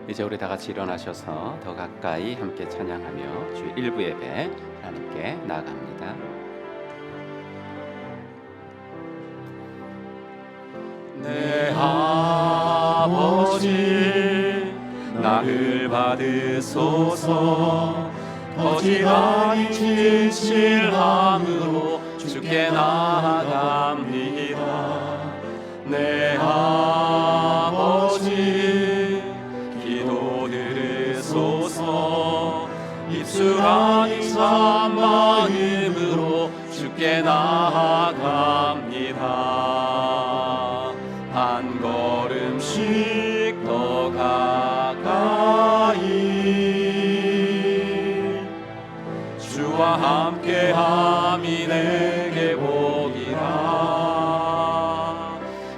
이제 우리 다 같이 일어나셔서 더 가까이 함께 찬양하며 주 일부 예배 하나님께 나아갑니다. 내 아버지 나를 받으소서. 거짓 아닌 진실함으로 주께 나아갑니다. 내 아버지 기도 들으소서. 입술 아닌 참 마음으로 주께 나아갑니다. 한 걸음씩 더 가까이 주와 함께함이 내게 복이라.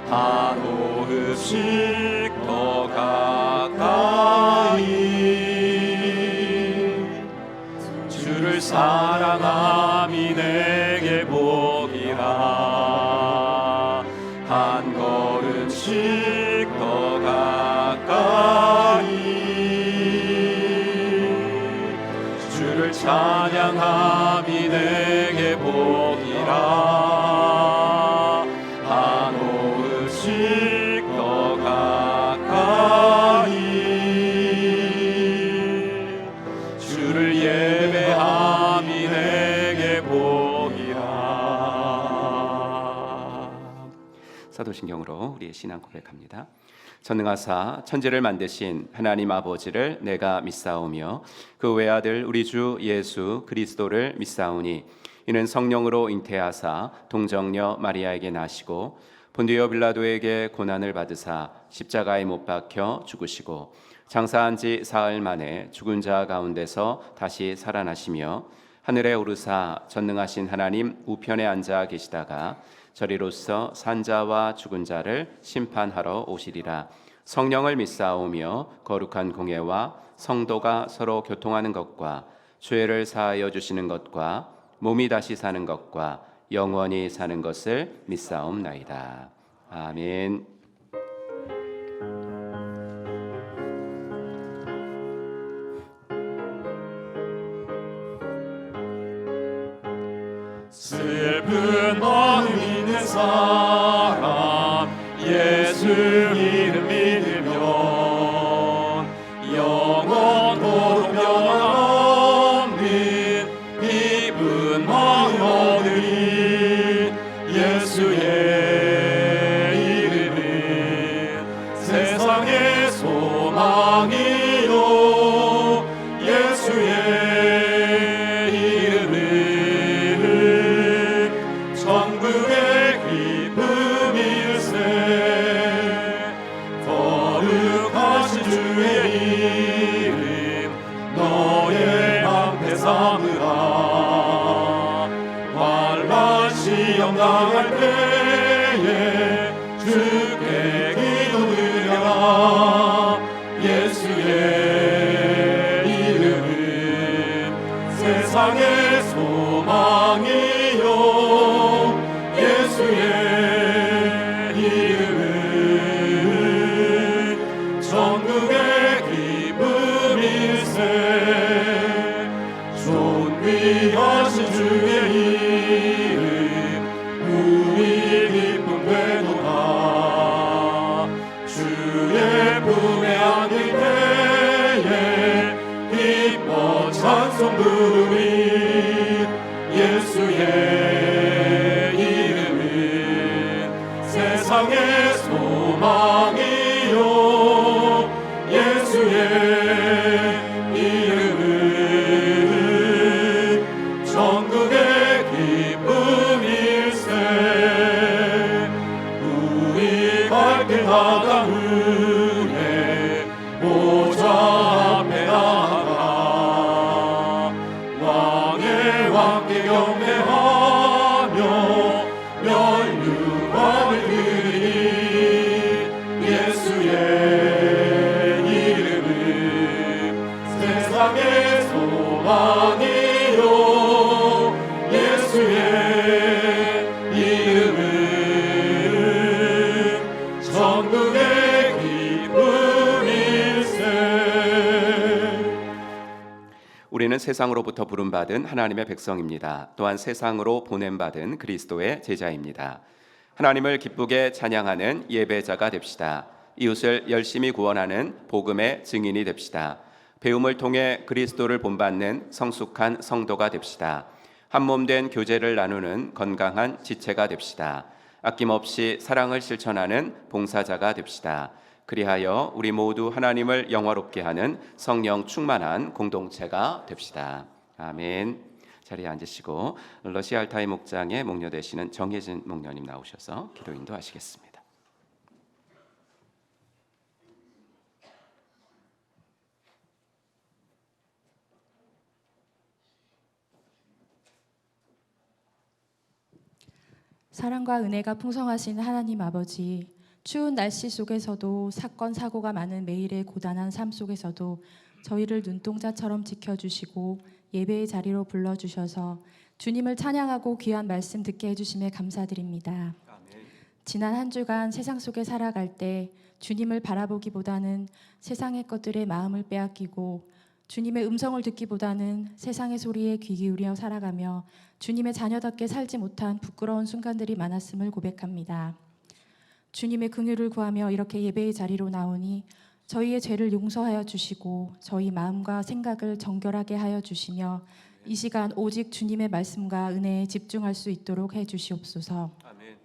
한 호흡씩 더 가까이 주를 사랑함이 내게 복이라. 한 걸음씩 더 가까이 주를 찬양함이 내게 복이라. 한 호흡씩 더 가까이 주를 예배함이 내게 복이라. 사도신경으로 우리의 신앙 고백합니다. 전능하사 천지를 만드신 하나님 아버지를 내가 믿사오며 그 외아들 우리 주 예수 그리스도를 믿사오니 이는 성령으로 잉태하사 동정녀 마리아에게 나시고 본디오 빌라도에게 고난을 받으사 십자가에 못 박혀 죽으시고 장사한 지 사흘 만에 죽은 자 가운데서 다시 살아나시며 하늘에 오르사 전능하신 하나님 우편에 앉아 계시다가 저리로서 산자와 죽은 자를 심판하러 오시리라. 성령을 믿사오며 거룩한 공예와 성도가 서로 교통하는 것과 죄를 사하여 주시는 것과 몸이 다시 사는 것과 영원히 사는 것을 믿사옵나이다. 아멘. 슬픈 마음 있는 사람 예수 이름 믿으면 영원토록 변함 없는 기쁜 마음 얻으리. 예수의 이름은 세상의 소망이요. 예수의 천국의 기쁨일세. 거룩하신 주의 이름 너의 방패 삼으라. 환난 시험 당할 때에 주께 기도드려라. 예수의 이름은 세상의 소망이요. 예수의 이름은 천국의 기쁨일세. 존귀하신 주의 이름 우리 기쁨 되도다. 주의 품에 안길 때에 기뻐 찬송 부르리. 예수의 세상의 소망이요. 예수의 이름은 천국의 기쁨일세. 우리 발길 다가오네 보좌 앞에 나아가 왕의 왕께 경배하며 면류관을 드리니. 예수의 이름은 세상의 소망이요. 예수의 이름은 천국의 우리는 세상으로부터 부름받은 하나님의 백성입니다. 또한 세상으로 보냄받은 그리스도의 제자입니다. 하나님을 기쁘게 찬양하는 예배자가 됩시다. 이웃을 열심히 구원하는 복음의 증인이 됩시다. 배움을 통해 그리스도를 본받는 성숙한 성도가 됩시다. 한몸된 교제를 나누는 건강한 지체가 됩시다. 아낌없이 사랑을 실천하는 봉사자가 됩시다. 그리하여 우리 모두 하나님을 영화롭게 하는 성령 충만한 공동체가 됩시다. 아멘. 자리에 앉으시고 러시아 알타이 목장에 목료되시는 정혜진 목녀님 나오셔서 기도 인도하시겠습니다. 사랑과 은혜가 풍성하신 하나님 아버지, 추운 날씨 속에서도 사건 사고가 많은 매일의 고단한 삶 속에서도 저희를 눈동자처럼 지켜주시고 예배의 자리로 불러주셔서 주님을 찬양하고 귀한 말씀 듣게 해주심에 감사드립니다. 아멘. 지난 한 주간 세상 속에 살아갈 때 주님을 바라보기보다는 세상의 것들에 마음을 빼앗기고 주님의 음성을 듣기보다는 세상의 소리에 귀 기울여 살아가며 주님의 자녀답게 살지 못한 부끄러운 순간들이 많았음을 고백합니다. 주님의 긍휼을 구하며 이렇게 예배의 자리로 나오니 저희의 죄를 용서하여 주시고 저희 마음과 생각을 정결하게 하여 주시며 이 시간 오직 주님의 말씀과 은혜에 집중할 수 있도록 해 주시옵소서. 아멘.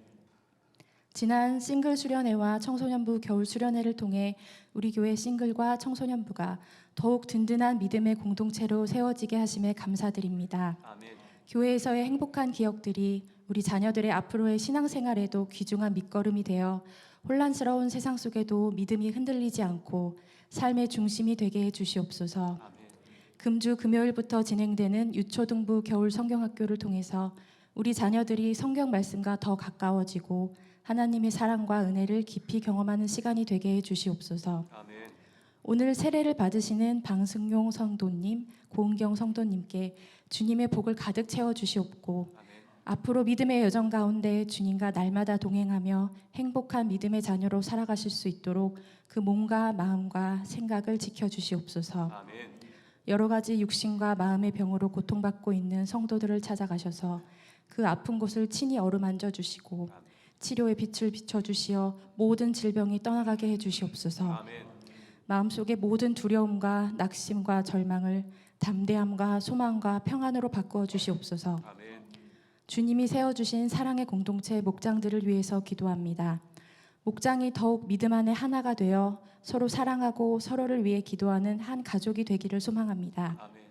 지난 싱글 수련회와 청소년부 겨울 수련회를 통해 우리 교회 싱글과 청소년부가 더욱 든든한 믿음의 공동체로 세워지게 하심에 감사드립니다. 아멘. 교회에서의 행복한 기억들이 우리 자녀들의 앞으로의 신앙생활에도 귀중한 밑거름이 되어 혼란스러운 세상 속에도 믿음이 흔들리지 않고 삶의 중심이 되게 해주시옵소서. 아멘. 금주 금요일부터 진행되는 유초등부 겨울 성경학교를 통해서 우리 자녀들이 성경 말씀과 더 가까워지고 하나님의 사랑과 은혜를 깊이 경험하는 시간이 되게 해주시옵소서. 아멘. 오늘 세례를 받으시는 방승용 성도님, 고은경 성도님께 주님의 복을 가득 채워주시옵고 아멘. 앞으로 믿음의 여정 가운데 주님과 날마다 동행하며 행복한 믿음의 자녀로 살아가실 수 있도록 그 몸과 마음과 생각을 지켜주시옵소서. 아멘. 여러 가지 육신과 마음의 병으로 고통받고 있는 성도들을 찾아가셔서 그 아픈 곳을 친히 어루만져 주시고 치료의 빛을 비춰주시어 모든 질병이 떠나가게 해주시옵소서. 아멘. 마음속의 모든 두려움과 낙심과 절망을 담대함과 소망과 평안으로 바꾸어 주시옵소서. 아멘. 주님이 세워주신 사랑의 공동체 목장들을 위해서 기도합니다. 목장이 더욱 믿음 안에 하나가 되어 서로 사랑하고 서로를 위해 기도하는 한 가족이 되기를 소망합니다. 아멘.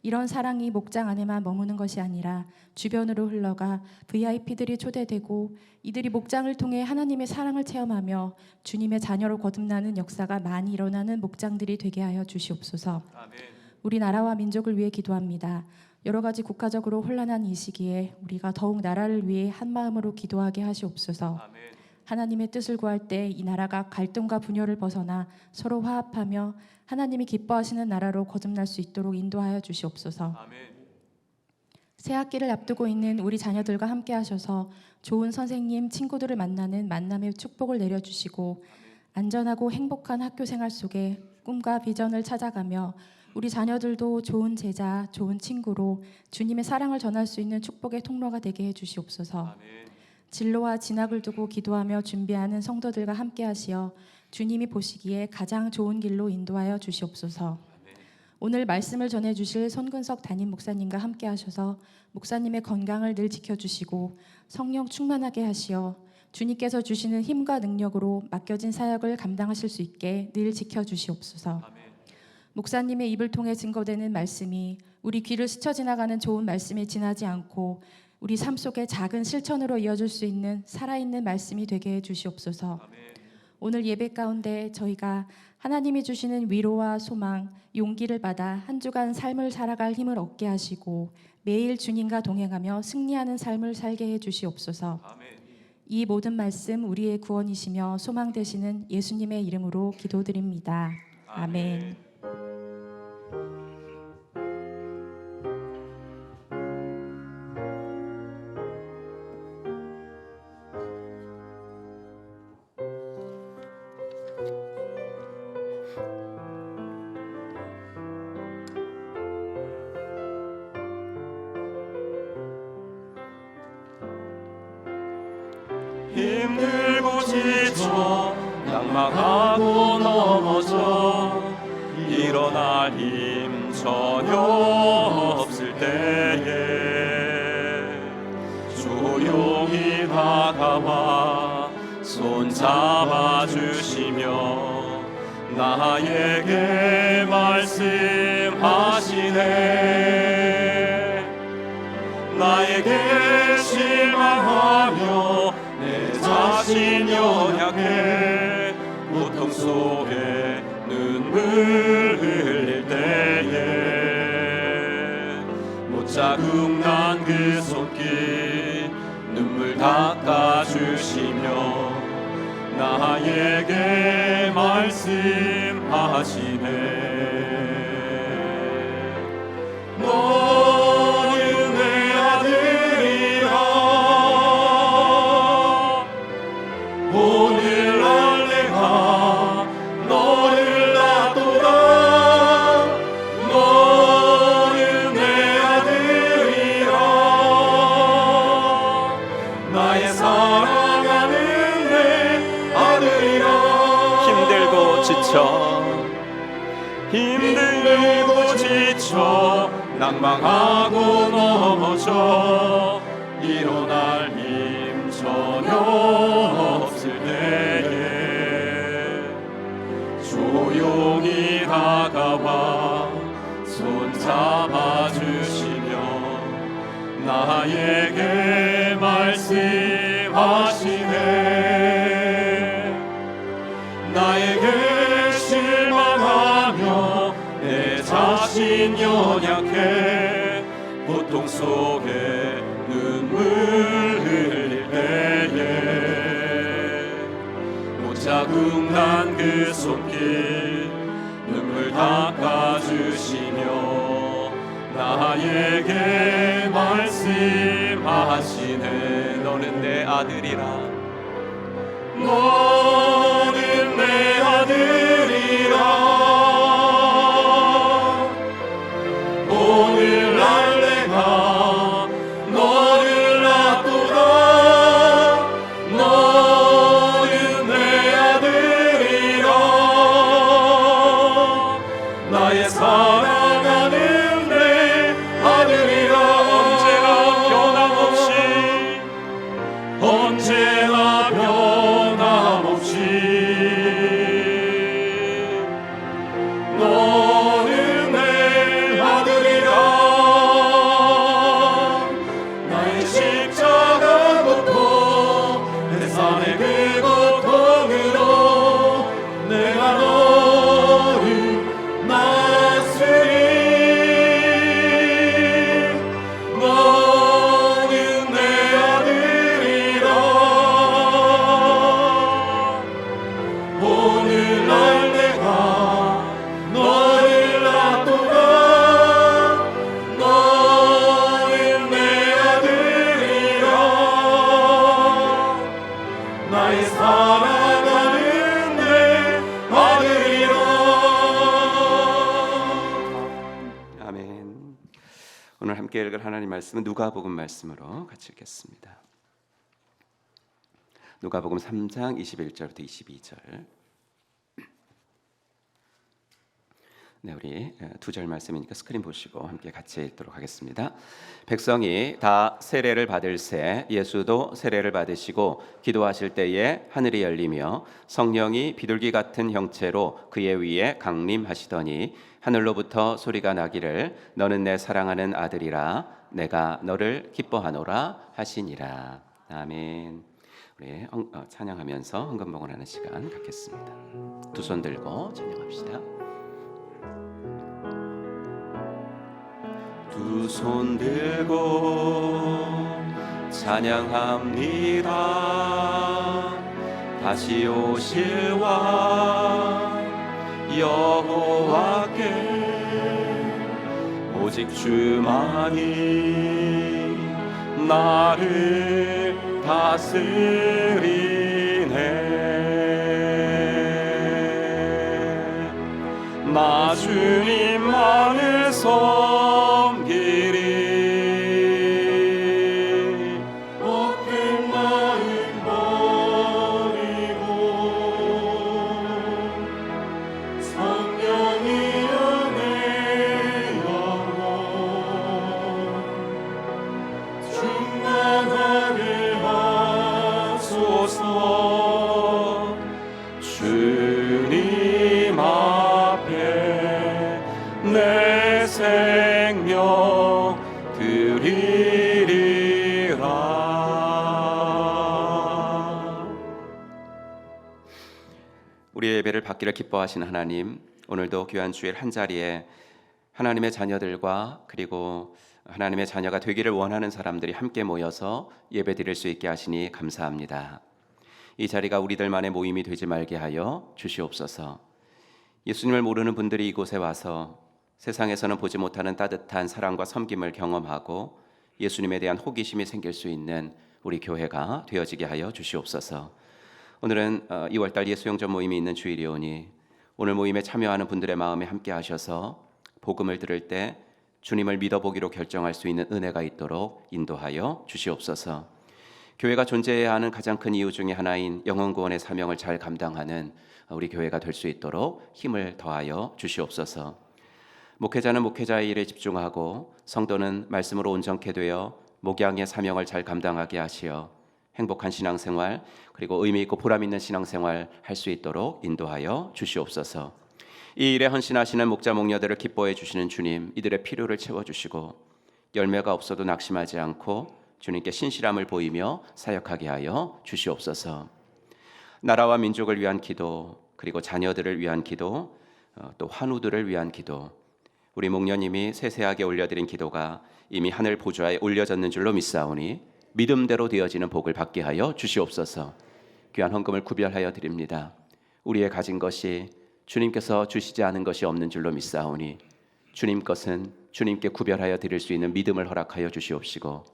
이런 사랑이 목장 안에만 머무는 것이 아니라 주변으로 흘러가 VIP들이 초대되고 이들이 목장을 통해 하나님의 사랑을 체험하며 주님의 자녀로 거듭나는 역사가 많이 일어나는 목장들이 되게 하여 주시옵소서. 아멘. 우리나라와 민족을 위해 기도합니다. 여러 가지 국가적으로 혼란한 이 시기에 우리가 더욱 나라를 위해 한 마음으로 기도하게 하시옵소서. 아멘. 하나님의 뜻을 구할 때 이 나라가 갈등과 분열을 벗어나 서로 화합하며 하나님이 기뻐하시는 나라로 거듭날 수 있도록 인도하여 주시옵소서. 아멘. 새 학기를 앞두고 있는 우리 자녀들과 함께 하셔서 좋은 선생님, 친구들을 만나는 만남의 축복을 내려주시고 안전하고 행복한 학교 생활 속에 꿈과 비전을 찾아가며 우리 자녀들도 좋은 제자, 좋은 친구로 주님의 사랑을 전할 수 있는 축복의 통로가 되게 해주시옵소서. 아멘. 진로와 진학을 두고 기도하며 준비하는 성도들과 함께 하시어 주님이 보시기에 가장 좋은 길로 인도하여 주시옵소서. 아멘. 오늘 말씀을 전해주실 손근석 담임 목사님과 함께 하셔서 목사님의 건강을 늘 지켜주시고 성령 충만하게 하시어 주님께서 주시는 힘과 능력으로 맡겨진 사역을 감당하실 수 있게 늘 지켜주시옵소서. 아멘. 목사님의 입을 통해 증거되는 말씀이 우리 귀를 스쳐 지나가는 좋은 말씀에 지나지 않고 우리 삶 속에 작은 실천으로 이어질 수 있는 살아있는 말씀이 되게 해주시옵소서. 아멘. 오늘 예배 가운데 저희가 하나님이 주시는 위로와 소망, 용기를 받아 한 주간 삶을 살아갈 힘을 얻게 하시고 매일 주님과 동행하며 승리하는 삶을 살게 해주시옵소서. 아멘. 이 모든 말씀 우리의 구원이시며 소망 되시는 예수님의 이름으로 기도드립니다. 아멘. 힘들고 지쳐 낙망하고 넘어져 일어날 힘 전혀 없을 때에 조용히 다가와 손잡아 주시며 나에게 말씀하시네. 나에게 실망하며 내 자신 연약해 고통 속에 눈물 흘릴 때에 못자국 난 그 손길 눈물 닦아주시며 나에게 말씀하시네. 너는 내 아들이라 오늘날 내가 너를 낳도다. 너는 내 아들이라 나의 사랑하는 내 아들이라. 힘들고 지쳐 낭망하고 넘어져 일어날 힘 전혀 없을 때에 조용히 다가와 손잡아 주시며 나에게 말씀하시네. 나에게 실망하며 내 자신 연약해 고통 속에 눈물 흘릴 때에 못자국 난 그 손길 눈물 닦아주시며 나에게 말씀하시네. 너는 내 아들이라. 너는 내 아들이라. 오늘날 내가 너를 낳도다. 너는 내 아들이라. 나의 사랑하는 내 아들이라. 언제나 변함없이 너는 내 아들이라. 나의 십자가 고통 내 삶의 그 고통으로 내가 너를 낳았으니 너는 내 아들이라. 오늘날 내가 너를 낳도다. 너는 내 아들이라. 나의 사랑하는 내 아들이라. 아멘. 오늘 함께 읽을 하나님 말씀은 누가복음 말씀으로 같이 읽겠습니다. 누가복음 3장 21절부터 22절. 네, 우리 두 절 말씀이니까 스크린 보시고 함께 같이 읽도록 하겠습니다. 백성이 다 세례를 받을새 예수도 세례를 받으시고 기도하실 때에 하늘이 열리며 성령이 비둘기 같은 형체로 그의 위에 강림하시더니 하늘로부터 소리가 나기를 너는 내 사랑하는 아들이라 내가 너를 기뻐하노라 하시니라. 아멘. 우리 찬양하면서 헌금봉헌하는 시간 갖겠습니다. 두 손 들고 찬양합시다. 두 손 들고 찬양합니다. 다시 오실 왕 여호와께 오직 주만이 나를 다스리네. 나 주님만을 섬기리. 모든 마음 우리의 예배를 받기를 기뻐하시는 하나님, 오늘도 귀한 주일 한자리에 하나님의 자녀들과 그리고 하나님의 자녀가 되기를 원하는 사람들이 함께 모여서 예배 드릴 수 있게 하시니 감사합니다. 이 자리가 우리들만의 모임이 되지 말게 하여 주시옵소서. 예수님을 모르는 분들이 이곳에 와서 세상에서는 보지 못하는 따뜻한 사랑과 섬김을 경험하고 예수님에 대한 호기심이 생길 수 있는 우리 교회가 되어지게 하여 주시옵소서. 오늘은 2월달 예수영전 모임이 있는 주일이오니 오늘 모임에 참여하는 분들의 마음에 함께 하셔서 복음을 들을 때 주님을 믿어보기로 결정할 수 있는 은혜가 있도록 인도하여 주시옵소서. 교회가 존재해야 하는 가장 큰 이유 중에 하나인 영혼구원의 사명을 잘 감당하는 우리 교회가 될 수 있도록 힘을 더하여 주시옵소서. 목회자는 목회자의 일에 집중하고 성도는 말씀으로 온전케 되어 목양의 사명을 잘 감당하게 하시어 행복한 신앙생활 그리고 의미 있고 보람 있는 신앙생활 할 수 있도록 인도하여 주시옵소서. 이 일에 헌신하시는 목자 목녀들을 기뻐해 주시는 주님, 이들의 필요를 채워주시고 열매가 없어도 낙심하지 않고 주님께 신실함을 보이며 사역하게 하여 주시옵소서. 나라와 민족을 위한 기도, 그리고 자녀들을 위한 기도, 또 환우들을 위한 기도, 우리 목녀님이 세세하게 올려드린 기도가 이미 하늘 보좌에 올려졌는 줄로 믿사오니 믿음대로 되어지는 복을 받게 하여 주시옵소서. 귀한 헌금을 구별하여 드립니다. 우리의 가진 것이 주님께서 주시지 않은 것이 없는 줄로 믿사오니 주님 것은 주님께 구별하여 드릴 수 있는 믿음을 허락하여 주시옵시고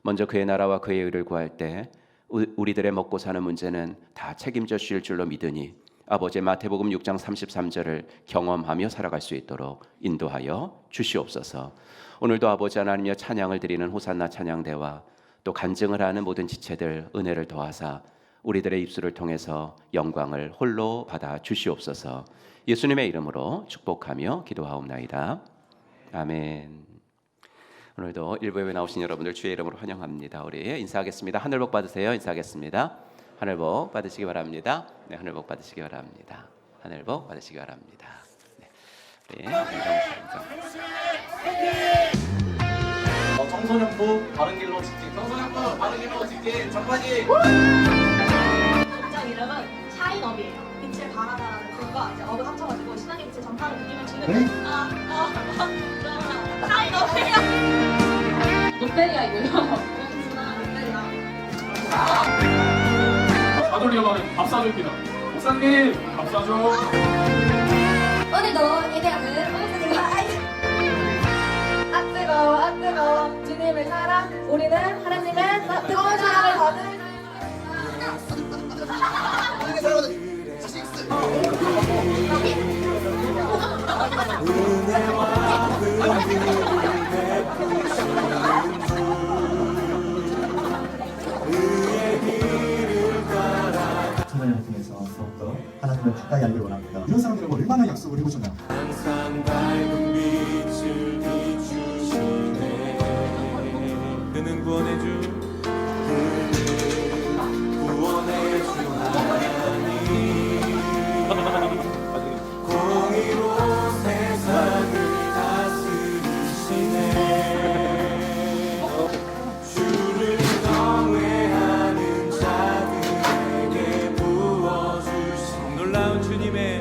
먼저 그의 나라와 그의 의를 구할 때 우리들의 먹고 사는 문제는 다 책임져 주실 줄로 믿으니 아버지의 마태복음 6장 33절을 경험하며 살아갈 수 있도록 인도하여 주시옵소서. 오늘도 아버지 하나님여 찬양을 드리는 호산나 찬양대와 또 간증을 하는 모든 지체들 은혜를 더하사 우리들의 입술을 통해서 영광을 홀로 받아 주시옵소서. 예수님의 이름으로 축복하며 기도하옵나이다. 아멘. 오늘도 일부 예배 나오신 여러분들 주의 이름으로 환영합니다. 우리 인사하겠습니다. 하늘복 받으세요. 인사하겠습니다. 하늘복 받으시기 바랍니다. 네, 하늘복 받으시기 바랍니다. 하늘복 받으시기 바랍니다. 네, 청소년부 바른 길로 직진. 청소년부 바른 길로 직진. 정관이. 현장 이름은 샤인업이에요. 빛을 발하다라는 글과 이제 업을 합쳐가지고 신앙의 빛을 전파하는 느낌을 주는 샤인업이에요. 롯데리아이고요. 롯데리아. 사돌이가 말은 밥 사줍니다. 목사님 밥 사줘. 오늘도 예배하는 목사님과 아 뜨거워 주님을 사랑 우리는 하나님의 뜨거운 사랑을 받을 청년을 통해서 더욱더 하나님을 가까이 알기를 원합니다. 이런 사람들은 얼마나 약속을 해보셨나요? 항상 밝은 빛을 비추시네. 그는 구원의 주, 그는 구원의 주 하나님. 공의로 세상을 다스리시네. 주를 경외하는 자들에게 부어주신 놀라운 주님의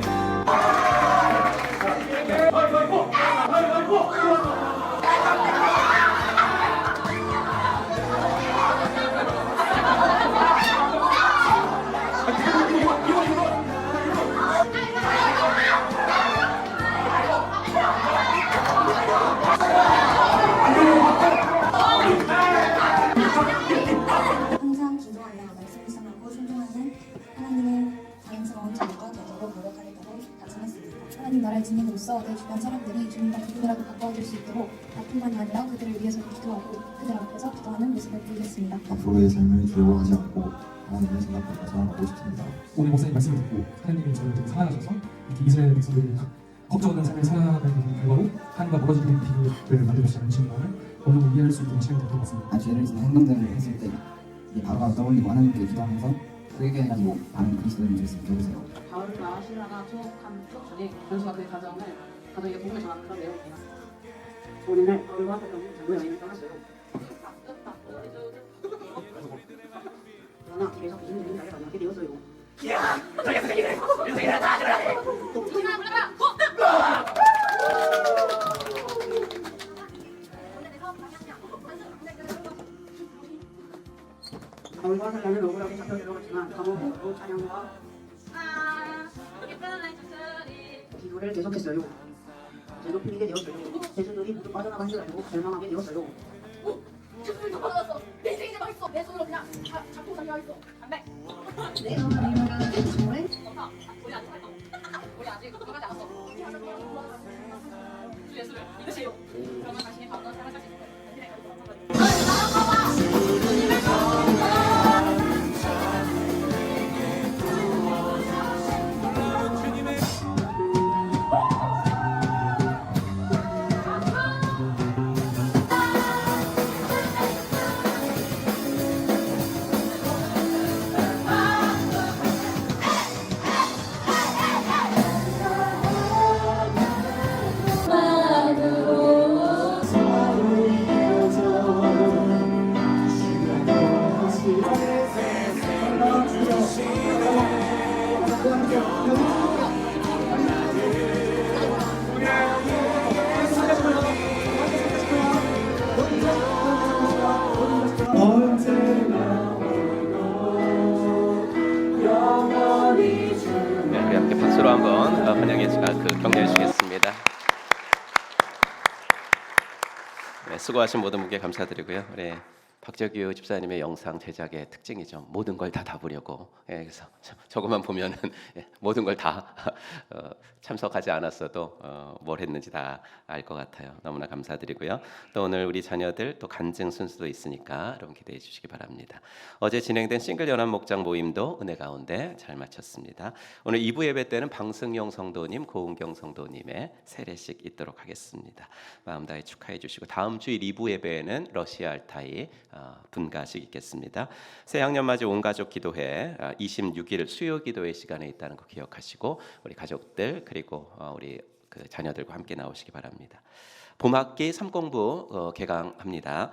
항상 기도하여 말씀을 전하고 순종하는 하나님의 자연스러운 자녀가 되도록 노력하겠다고 다짐했습니다. 하나님 나라의 증인으로서 내 주변 사람들이 주님과 기도라도 가까워질 수 있도록 아픔만이 아니라 그들을 위해서도 기도하고 그들 앞에서 기도하는 모습을 보이겠습니다. 앞으로의 삶을 두려워하지 않고 하나님의 생각을 자랑하고 싶습니다. 오늘 목사님 말씀을 듣고 하나님이 저를 되게 사랑하셔서 이렇게 이스라엘 백성들이 걱정하는 삶을 살아가는 결과로 하나님과 멀어지는 비밀을 만들어주시는 신앙을 어느 정도 이해할 수 있는 시간이 될 것 같습니다. 예를 들어서 행동들을 했을 때 이게 바로바로 떠올리고 하나님께 기도하면서 그에게 해가지고 많은 그리스도인이 됐으면 좋으세요. 바울과 시라가 투옥한 것 중에 변수가 그 가정에게 복음을 전하는 그런 내용이에요. 본인을 바울과 사도는 전부 여행을 떠났어요. 그러나 계속 무슨 일을 만나게 되었어요. 얼마나 억울하게 잡혀 들어갔지만 감옥으로 찬양과 기도를 계속했어요. 제도 풀리게 되었어요. 제주들이 모두 빠져나간 줄 알고 절망하게 되었어요. 제주들이 받아놨어. 내 인생이 이제 망했어. 내 손으로 그냥 잡고 살려있어. 안 돼. 내가 말하는 정말 우리 아직 우리 아직 돌아가지 않았어. 주 예수를 믿으세요. 그러면 당신이 바로 살아갈 수 있을 거예요. 네, 우리 함께 박수로 한번 격려해 주겠습니다. 네, 수고하신 모든 분께 감사드리고요. 우리 박재규 집사님의 영상 제작의 특징이죠. 모든 걸 다 보려고. 그래서 저것만 보면은 모든 걸 다 참석하지 않았어도 뭘 했는지 다 알 것 같아요. 너무나 감사드리고요. 또 오늘 우리 자녀들 또 간증 순서도 있으니까 여러분 기대해 주시기 바랍니다. 어제 진행된 싱글 연합 목장 모임도 은혜 가운데 잘 마쳤습니다. 오늘 2부 예배 때는 방승용 성도님, 고은경 성도님의 세례식 있도록 하겠습니다. 마음 다해 축하해 주시고 다음 주일 2부 예배에는 러시아 알타이 분가식 있겠습니다. 새학년맞이 온가족 기도회 26일 수요 기도회 시간에 있다는 거 기억하시고 우리 가족들 그리고 우리 그 자녀들과 함께 나오시기 바랍니다. 봄학기 3공부 개강합니다.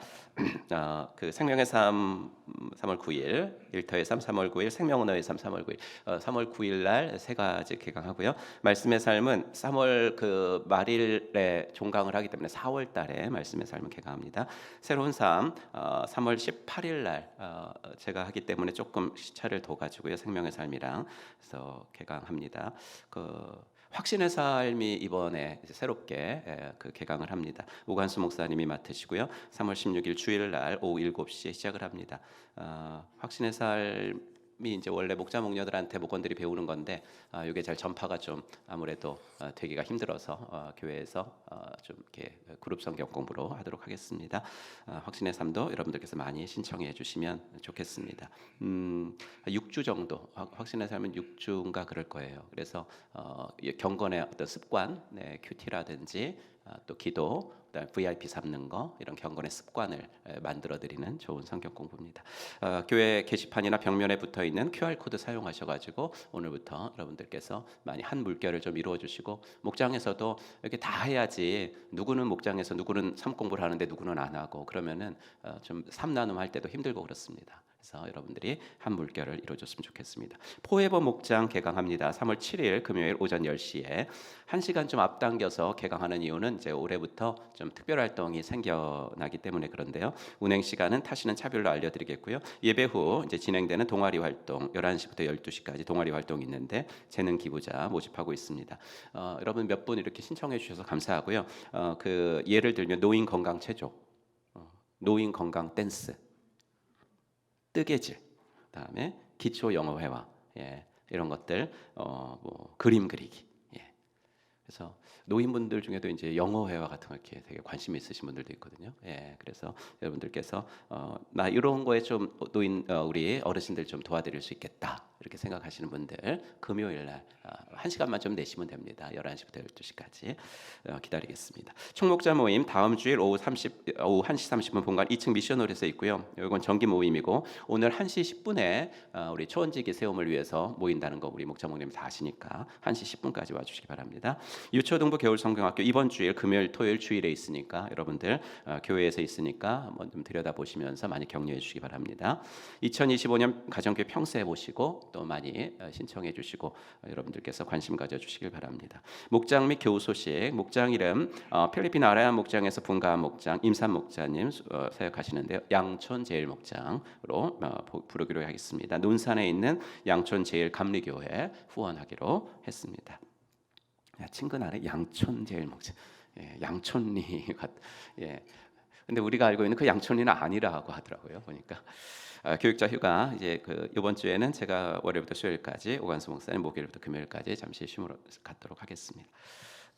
그 생명의 삶 3월 9일, 일터의 삶 3월 9일, 생명언어의 삶 3월 9일, 3월 9일 날 세 가지 개강하고요. 말씀의 삶은 3월 그 말일에 종강을 하기 때문에 4월 달에 말씀의 삶을 개강합니다. 새로운 삶 3월 18일 날 제가 하기 때문에 조금 시차를 둬 가지고요. 생명의 삶이랑 그래서 개강합니다. 확신의 삶이 이번에 이제 새롭게 그 개강을 합니다. 오관수 목사님이 맡으시고요. 3월 16일 주일날 오후 7시에 시작을 합니다. 확신의 삶이 이제 원래 목자 목녀들한테 목원들이 배우는 건데 이게 잘 전파가 좀 아무래도 되기가 힘들어서 교회에서 좀 이렇게 그룹 성경 공부로 하도록 하겠습니다. 확신의 삶도 여러분들께서 많이 신청해 주시면 좋겠습니다. 6주 정도 확신의 삶은 6주인가 그럴 거예요. 그래서 경건의 어떤 습관, 큐티라든지 또 기도, 그다음에 VIP 삼는 거 이런 경건의 습관을 만들어드리는 좋은 성경 공부입니다. 교회 게시판이나 벽면에 붙어 있는 QR 코드 사용하셔가지고 오늘부터 여러분들께서 많이 한 물결을 좀 이루어주시고 목장에서도 이렇게 다 해야지 누구는 목장에서 누구는 삶 공부를 하는데 누구는 안 하고 그러면은 좀 삶 나눔할 때도 힘들고 그렇습니다. 그래서 여러분들이 한 물결을 이루어줬으면 좋겠습니다. 포에버 목장 개강합니다. 3월 7일 금요일 오전 10시에 1시간 좀 앞당겨서 개강하는 이유는 이제 올해부터 좀 특별 활동이 생겨나기 때문에 그런데요. 운행 시간은 타시는 차별로 알려드리겠고요. 예배 후 이제 진행되는 동아리 활동 11시부터 12시까지 동아리 활동이 있는데 재능 기부자 모집하고 있습니다. 여러분 몇 분 이렇게 신청해 주셔서 감사하고요. 그 예를 들면 노인 건강 체조, 노인 건강 댄스, 뜨개질, 그다음에 기초 영어 회화, 이런 것들, 뭐 그림 그리기. 그래서 노인분들 중에도 이제 영어 회화 같은 거 이렇게 되게 관심 있으신 분들도 있거든요. 그래서 여러분들께서 나 이런 거에 좀 노인 우리 어르신들 좀 도와드릴 수 있겠다 이렇게 생각하시는 분들 금요일 날 1시간만 좀 내시면 됩니다. 11시부터 12시까지 기다리겠습니다. 총목자 모임 다음 주일 오후 1시 30분 본관 2층 미션홀에서 있고요. 이건 정기 모임이고 오늘 1시 10분에 우리 초원지기 세움을 위해서 모인다는 거 우리 목자 목님 다 아시니까 1시 10분까지 와주시기 바랍니다. 유초등부 겨울성경학교 이번 주일 금요일 토요일 주일에 있으니까 여러분들 교회에서 있으니까 한번 좀 들여다보시면서 많이 격려해 주시기 바랍니다. 2025년 가정교회 평세 보시고 또 또 많이 신청해 주시고 여러분들께서 관심 가져주시길 바랍니다. 목장 및 교우 소식, 목장 이름 필리핀 아라얀 목장에서 분가한 목장 임산 목자님 사역하시는데요. 양촌 제일 목장으로 부르기로 하겠습니다. 논산에 있는 양촌 제일 감리교회 후원하기로 했습니다. 친근하네. 양촌 제일 목장. 양촌리 같. 근데 우리가 알고 있는 그 양촌리는 아니라고 하더라고요. 보니까 교육자 휴가 이제 이번 주에는 제가 월요일부터 수요일까지 오관수 목사님 목요일부터 금요일까지 잠시 쉼으로 갖도록 하겠습니다.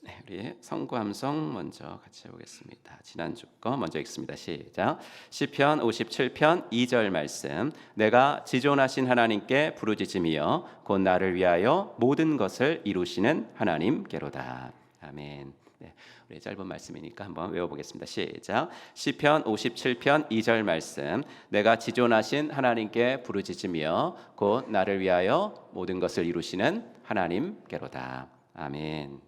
네, 우리 성구함성 먼저 같이 해보겠습니다. 지난주 거 먼저 읽습니다. 시작. 시편 57편 2절 말씀. 내가 지존하신 하나님께 부르짖으며 곧 나를 위하여 모든 것을 이루시는 하나님께로다. 아멘. 네, 우리 짧은 말씀이니까 한번 외워보겠습니다. 시작. 시편 57편 2절 말씀. 내가 지존하신 하나님께 부르짖으며 곧 나를 위하여 모든 것을 이루시는 하나님께로다. 아멘.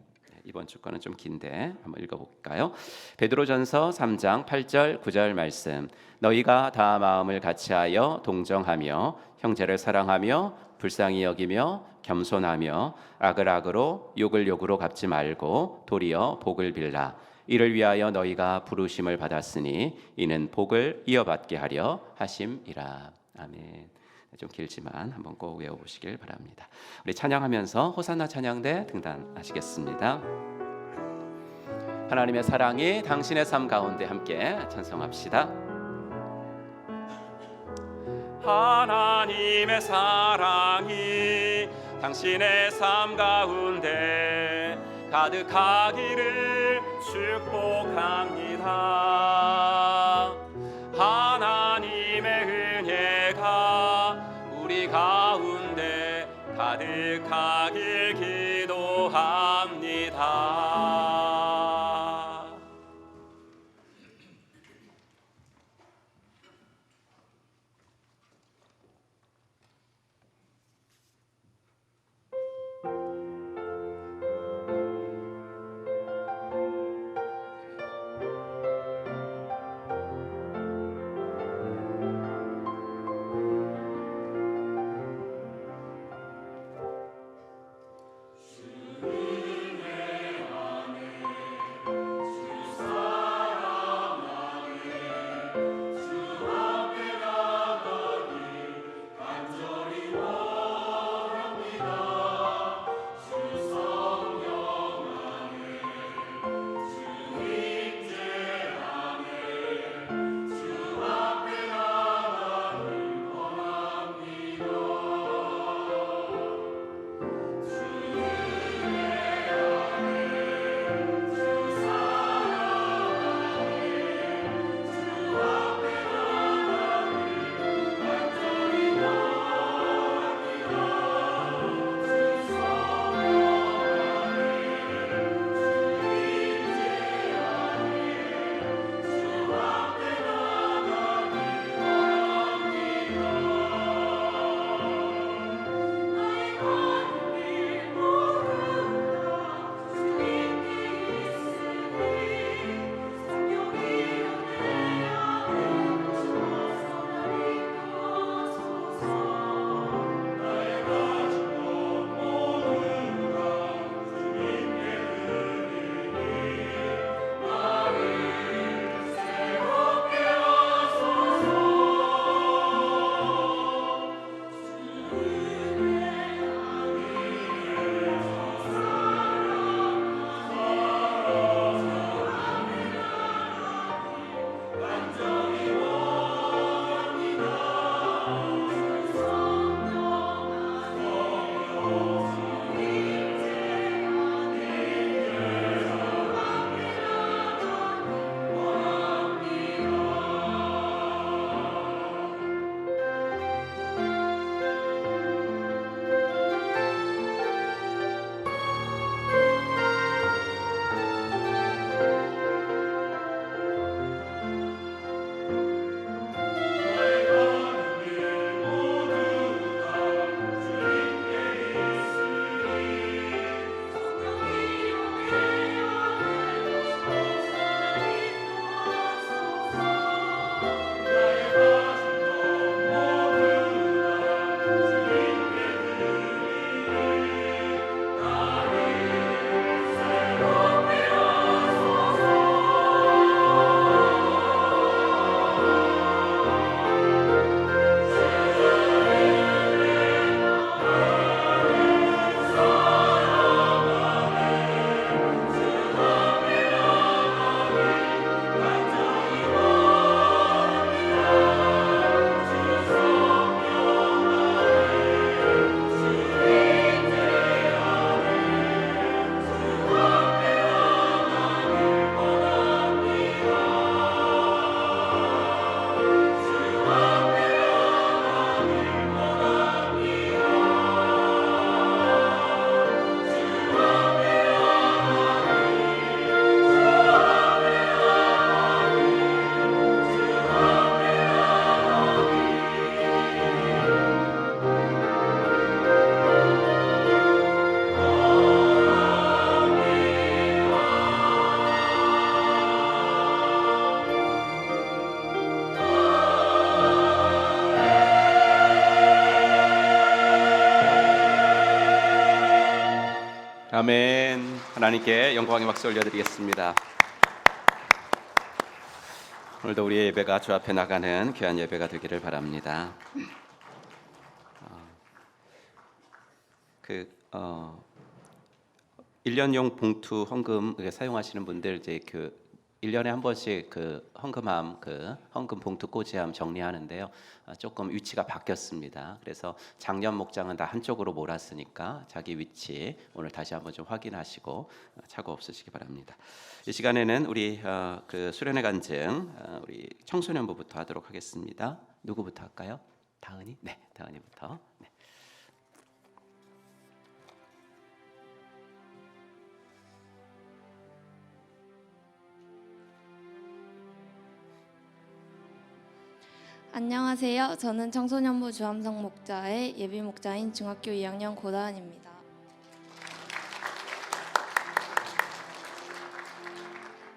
이번 주 거는 좀 긴데 한번 읽어볼까요? 베드로전서 3장 8절 9절 말씀. 너희가 다 마음을 같이하여 동정하며 형제를 사랑하며 불쌍히 여기며 겸손하며 악을 악으로 욕을 욕으로 갚지 말고 도리어 복을 빌라. 이를 위하여 너희가 부르심을 받았으니 이는 복을 이어받게 하려 하심이라. 아멘. 좀 길지만 한번 꼭 외워보시길 바랍니다. 우리 찬양하면서 호산나 찬양대 등단하시겠습니다. 하나님의 사랑이 당신의 삶 가운데 함께 찬송합시다. 하나님의 사랑이 당신의 삶 가운데 가득하기를 축복합니다. 하나님의 은혜가 우리 가운데 가득하길 기도합니다. 아멘. 하나님께 영광의 박수 올려드리겠습니다. 오늘도 우리의 예배가 주 앞에 나가는 귀한 예배가 되기를 바랍니다. 1년용 봉투 헌금 사용하시는 분들 이제 1년에 한 번씩 헌금함 헌금 봉투 꽂이함 정리하는데요. 조금 위치가 바뀌었습니다. 그래서 작년 목장은 다 한쪽으로 몰았으니까 자기 위치 오늘 다시 한번 좀 확인하시고 착오 없으시기 바랍니다. 이 시간에는 우리 수련회 간증 우리 청소년부부터 하도록 하겠습니다. 누구부터 할까요? 다은이? 네, 다은이부터. 네. 안녕하세요. 저는 청소년부 주암성 목자의 예비 목자인 중학교 2학년 고다은입니다.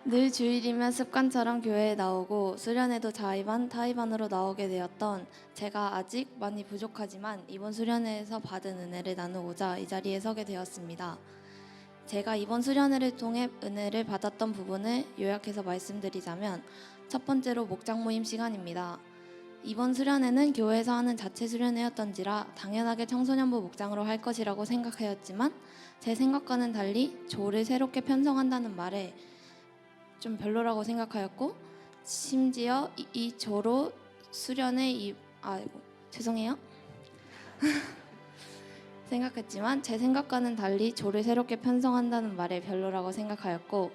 늘 주일이면 습관처럼 교회에 나오고 수련회도 자의반, 타의반으로 나오게 되었던 제가 아직 많이 부족하지만 이번 수련회에서 받은 은혜를 나누고자 이 자리에 서게 되었습니다. 제가 이번 수련회를 통해 은혜를 받았던 부분을 요약해서 말씀드리자면 첫 번째로 목장 모임 시간입니다. 이번 수련회는 교회에서 하는 자체 수련회였던지라 당연하게 청소년부 목장으로 할 것이라고 생각하였지만 제 생각과는 달리 조를 새롭게 편성한다는 말에 좀 별로라고 생각하였고 심지어 이 조로 수련회 죄송해요. 생각했지만 제 생각과는 달리 조를 새롭게 편성한다는 말에 별로라고 생각하였고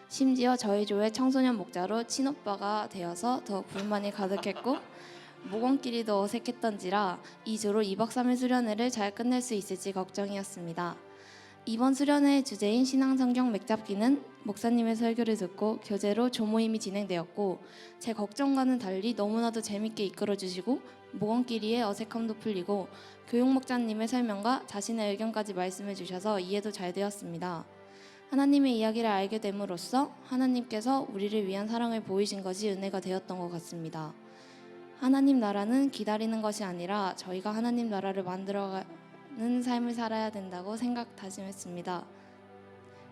심지어 저희 조의 청소년 목자로 친오빠가 되어서 더욱 불만이 가득했고 목원끼리도 어색했던지라 이 조로 2박 3일 수련회를 잘 끝낼 수 있을지 걱정이었습니다. 이번 수련회의 주제인 신앙성경 맥잡기는 목사님의 설교를 듣고 교재로 조모임이 진행되었고 제 걱정과는 달리 너무나도 재밌게 이끌어주시고 목원끼리의 어색함도 풀리고 교육목자님의 설명과 자신의 의견까지 말씀해 주셔서 이해도 잘 되었습니다. 하나님의 이야기를 알게 됨으로써 하나님께서 우리를 위한 사랑을 보이신 것이 은혜가 되었던 것 같습니다. 하나님 나라는 기다리는 것이 아니라 저희가 하나님 나라를 만들어가는 삶을 살아야 된다고 다짐했습니다.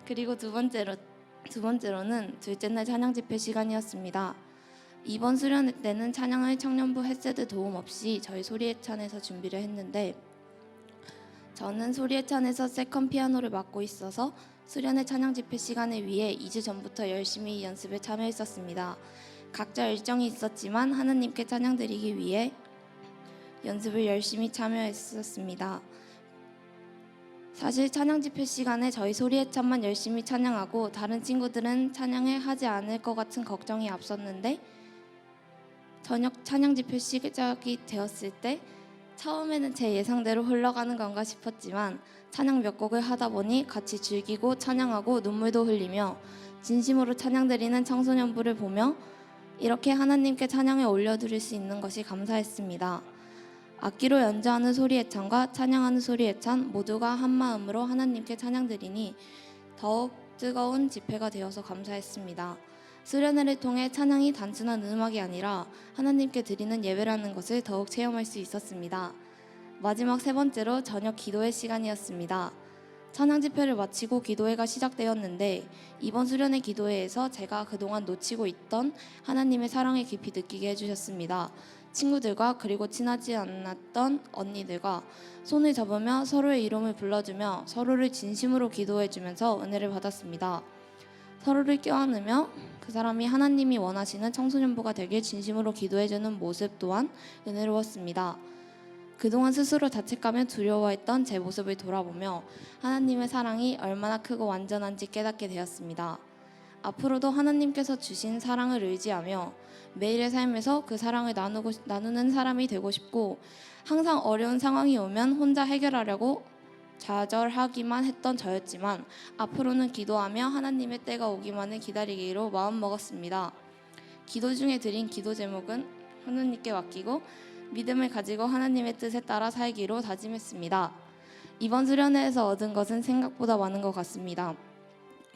그리고 두 번째로는 둘째 날 찬양 집회 시간이었습니다. 이번 수련회 때는 찬양을 청년부 헤세드 도움 없이 저희 소리애찬에서 준비를 했는데 저는 소리애찬에서 세컨 피아노를 맡고 있어서 수련회 찬양 집회 시간을 위해 2주 전부터 열심히 연습에 참여했었습니다. 각자 일정이 있었지만 하나님께 찬양 드리기 위해 연습을 열심히 참여했었습니다. 사실 찬양 집회 시간에 저희 소리애찬만 열심히 찬양하고 다른 친구들은 찬양을 하지 않을 것 같은 걱정이 앞섰는데 저녁 찬양 집회 시작이 되었을 때 처음에는 제 예상대로 흘러가는 건가 싶었지만 찬양 몇 곡을 하다 보니 같이 즐기고 찬양하고 눈물도 흘리며 진심으로 찬양 드리는 청소년부를 보며 이렇게 하나님께 찬양을 올려드릴 수 있는 것이 감사했습니다. 악기로 연주하는 소리애찬과 찬양하는 소리애찬 모두가 한 마음으로 하나님께 찬양 드리니 더욱 뜨거운 집회가 되어서 감사했습니다. 수련회를 통해 찬양이 단순한 음악이 아니라 하나님께 드리는 예배라는 것을 더욱 체험할 수 있었습니다. 마지막 세 번째로 저녁 기도회 시간이었습니다. 찬양 집회를 마치고 기도회가 시작되었는데 이번 수련회 기도회에서 제가 그동안 놓치고 있던 하나님의 사랑을 깊이 느끼게 해주셨습니다. 친구들과 그리고 친하지 않았던 언니들과 손을 잡으며 서로의 이름을 불러주며 서로를 진심으로 기도해주면서 은혜를 받았습니다. 서로를 껴안으며 그 사람이 하나님이 원하시는 청소년부가 되길 진심으로 기도해주는 모습 또한 은혜로웠습니다. 그동안 스스로 자책감에 두려워했던 제 모습을 돌아보며 하나님의 사랑이 얼마나 크고 완전한지 깨닫게 되었습니다. 앞으로도 하나님께서 주신 사랑을 의지하며 매일의 삶에서 그 사랑을 나누는 사람이 되고 싶고 항상 어려운 상황이 오면 혼자 해결하려고 좌절하기만 했던 저였지만 앞으로는 기도하며 하나님의 때가 오기만을 기다리기로 마음먹었습니다. 기도 중에 드린 기도 제목은 하나님께 맡기고 믿음을 가지고 하나님의 뜻에 따라 살기로 다짐했습니다. 이번 수련회에서 얻은 것은 생각보다 많은 것 같습니다.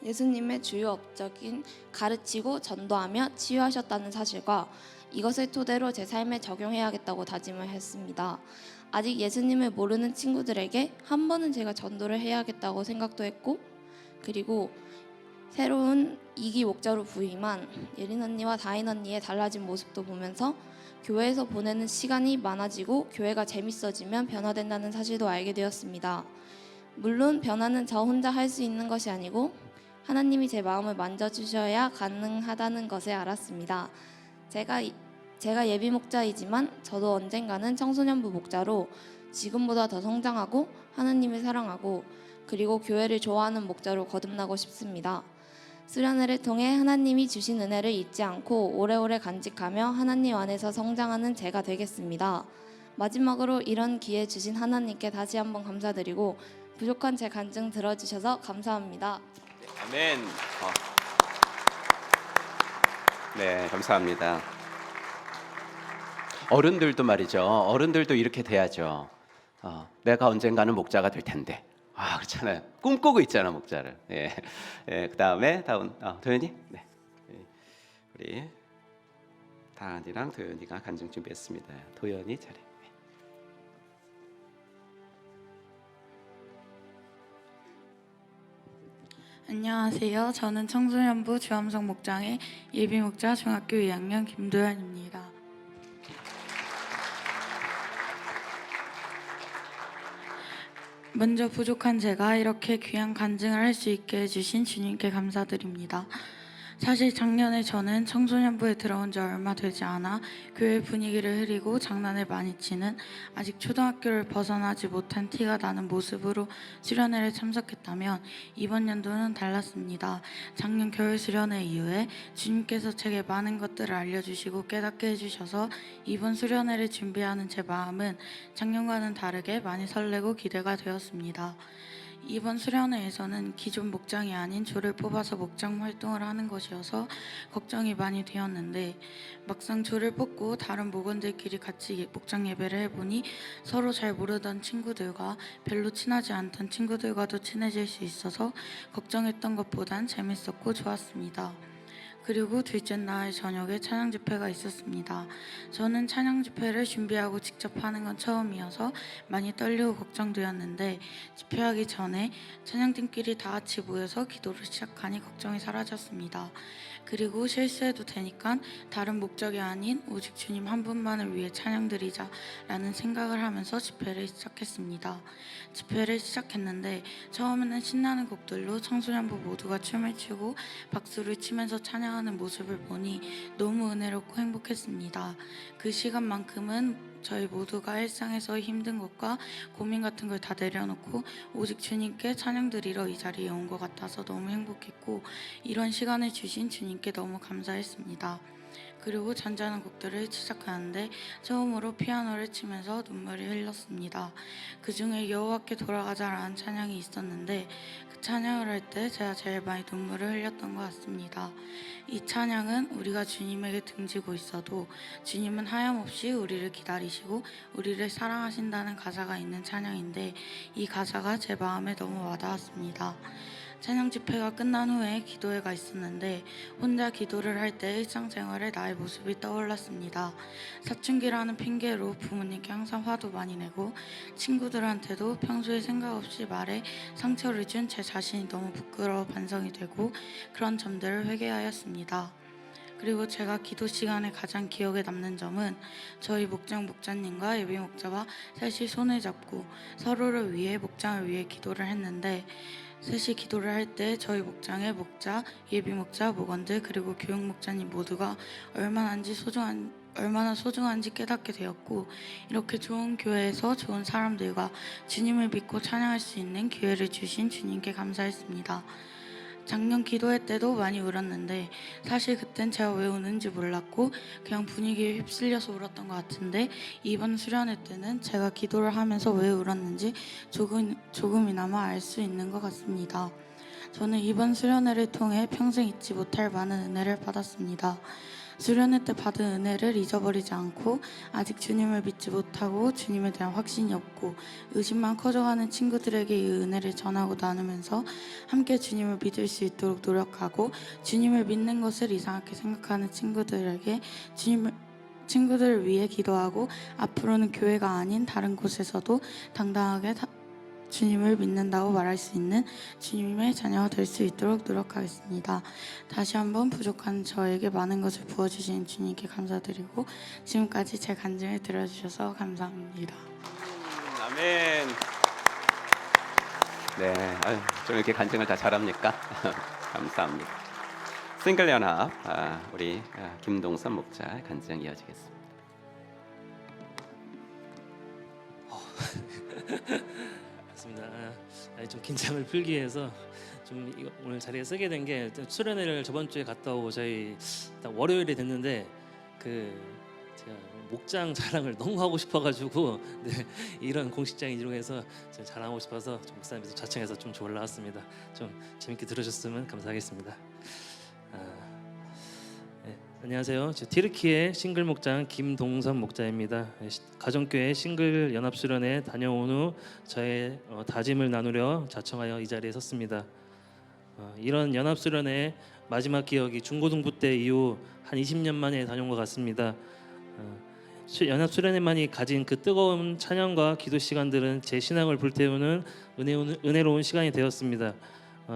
예수님의 주요 업적인 가르치고 전도하며 치유하셨다는 사실과 이것을 토대로 제 삶에 적용해야겠다고 다짐을 했습니다. 아직 예수님을 모르는 친구들에게 한 번은 제가 전도를 해야겠다고 생각도 했고 그리고 새로운 2기 목자로 부임한 예린 언니와 다인 언니의 달라진 모습도 보면서 교회에서 보내는 시간이 많아지고 교회가 재밌어지면 변화된다는 사실도 알게 되었습니다. 물론 변화는 저 혼자 할 수 있는 것이 아니고 하나님이 제 마음을 만져주셔야 가능하다는 것을 알았습니다. 제가 예비 목자이지만 저도 언젠가는 청소년부 목자로 지금보다 더 성장하고 하나님을 사랑하고 그리고 교회를 좋아하는 목자로 거듭나고 싶습니다. 수련회를 통해 하나님이 주신 은혜를 잊지 않고 오래오래 간직하며 하나님 안에서 성장하는 제가 되겠습니다. 마지막으로 이런 기회 주신 하나님께 다시 한번 감사드리고 부족한 제 간증 들어주셔서 감사합니다. 아멘. 네, 감사합니다. 어른들도 말이죠. 어른들도 이렇게 돼야죠. 내가 언젠가는 목자가 될 텐데. 그렇잖아요. 꿈꾸고 있잖아, 목자를. 예. 예, 그다음에 다음 도연이. 네. 우리 다은이랑 도연이가 간증 준비했습니다. 도연이 차례. 안녕하세요. 저는 청소년부 주암성 목장의 예비 목자 중학교 2학년 김도연입니다. 먼저 부족한 제가 이렇게 귀한 간증을 할 수 있게 해주신 주님께 감사드립니다. 사실 작년에 저는 청소년부에 들어온 지 얼마 되지 않아 교회 분위기를 흐리고 장난을 많이 치는 아직 초등학교를 벗어나지 못한 티가 나는 모습으로 수련회를 참석했다면 이번 연도는 달랐습니다. 작년 겨울 수련회 이후에 주님께서 제게 많은 것들을 알려주시고 깨닫게 해주셔서 이번 수련회를 준비하는 제 마음은 작년과는 다르게 많이 설레고 기대가 되었습니다. 이번 수련회에서는 기존 목장이 아닌 조를 뽑아서 목장 활동을 하는 것이어서 걱정이 많이 되었는데 막상 조를 뽑고 다른 목원들끼리 같이 목장 예배를 해보니 서로 잘 모르던 친구들과 별로 친하지 않던 친구들과도 친해질 수 있어서 걱정했던 것보단 재밌었고 좋았습니다. 그리고 둘째 날 저녁에 찬양 집회가 있었습니다. 저는 찬양 집회를 준비하고 직접 하는 건 처음이어서 많이 떨리고 걱정되었는데 집회하기 전에 찬양팀끼리 다 같이 모여서 기도를 시작하니 걱정이 사라졌습니다. 그리고 실수해도 되니까 다른 목적이 아닌 오직 주님 한 분만을 위해 찬양드리자 라는 생각을 하면서 집회를 시작했습니다. 집회를 시작했는데 처음에는 신나는 곡들로 청소년부 모두가 춤을 추고 박수를 치면서 찬양하는 모습을 보니 너무 은혜롭고 행복했습니다. 그 시간만큼은 저희 모두가 일상에서 힘든 것과 고민 같은 걸 다 내려놓고 오직 주님께 찬양드리러 이 자리에 온 것 같아서 너무 행복했고 이런 시간을 주신 주님께 너무 감사했습니다. 그리고 잔잔한 곡들을 시작하는데 처음으로 피아노를 치면서 눈물이 흘렀습니다. 그 중에 여호와께 돌아가자라는 찬양이 있었는데 그 찬양을 할 때 제가 제일 많이 눈물을 흘렸던 것 같습니다. 이 찬양은 우리가 주님에게 등지고 있어도 주님은 하염없이 우리를 기다리시고 우리를 사랑하신다는 가사가 있는 찬양인데 이 가사가 제 마음에 너무 와닿았습니다. 찬양 집회가 끝난 후에 기도회가 있었는데 혼자 기도를 할 때 일상생활에 나의 모습이 떠올랐습니다. 사춘기라는 핑계로 부모님께 항상 화도 많이 내고 친구들한테도 평소에 생각 없이 말해 상처를 준 제 자신이 너무 부끄러워 반성이 되고 그런 점들을 회개하였습니다. 그리고 제가 기도 시간에 가장 기억에 남는 점은 저희 목장님과 예비 목자와 셋이 손을 잡고 서로를 위해 목장을 위해 기도를 했는데 셋이 기도를 할 때 저희 목장의 목자, 예비 목자, 목원들 그리고 교육 목자님 모두가 얼마나 소중한지 깨닫게 되었고 이렇게 좋은 교회에서 좋은 사람들과 주님을 믿고 찬양할 수 있는 기회를 주신 주님께 감사했습니다. 작년 기도회 때도 많이 울었는데 사실 그땐 제가 왜 우는지 몰랐고 그냥 분위기에 휩쓸려서 울었던 것 같은데 이번 수련회 때는 제가 기도를 하면서 왜 울었는지 조금이나마 알 수 있는 것 같습니다. 저는 이번 수련회를 통해 평생 잊지 못할 많은 은혜를 받았습니다. 수련회 때 받은 은혜를 잊어버리지 않고 아직 주님을 믿지 못하고 주님에 대한 확신이 없고 의심만 커져가는 친구들에게 이 은혜를 전하고 나누면서 함께 주님을 믿을 수 있도록 노력하고 주님을 믿는 것을 이상하게 생각하는 친구들에게 친구들을 위해 기도하고 앞으로는 교회가 아닌 다른 곳에서도 당당하게 주님을 믿는다고 말할 수 있는 주님의 자녀가 될 수 있도록 노력하겠습니다. 다시 한번 부족한 저에게 많은 것을 부어주신 주님께 감사드리고 지금까지 제 간증을 들어주셔서 감사합니다. 아멘. 네, 아유, 좀 이렇게 간증을 다 잘합니까? 감사합니다. 싱글 연합 우리 김동선 목자 간증 이어지겠습니다. 맞습니다. 좀 긴장을 풀기 위해서 좀 오늘 자리에 쓰게 된 게 수련회를 저번 주에 갔다 오고 저희 딱 월요일이 됐는데 제가 목장 자랑을 너무 하고 싶어가지고 네, 이런 공식적인 이름에서 자랑하고 싶어서 좀 목사님께서 자청해서 좀 올라왔습니다. 좀 재밌게 들으셨으면 감사하겠습니다. 네, 안녕하세요. 티르키의 싱글 목장 김동선 목자입니다. 가정교회 싱글 연합수련회 다녀온 후 저의 다짐을 나누려 자청하여 이 자리에 섰습니다. 이런 연합수련회 마지막 기억이 중고등부 때 이후 한 20년 만에 다녀온 것 같습니다. 연합수련회만이 가진 그 뜨거운 찬양과 기도 시간들은 제 신앙을 불태우는 은혜로운 시간이 되었습니다.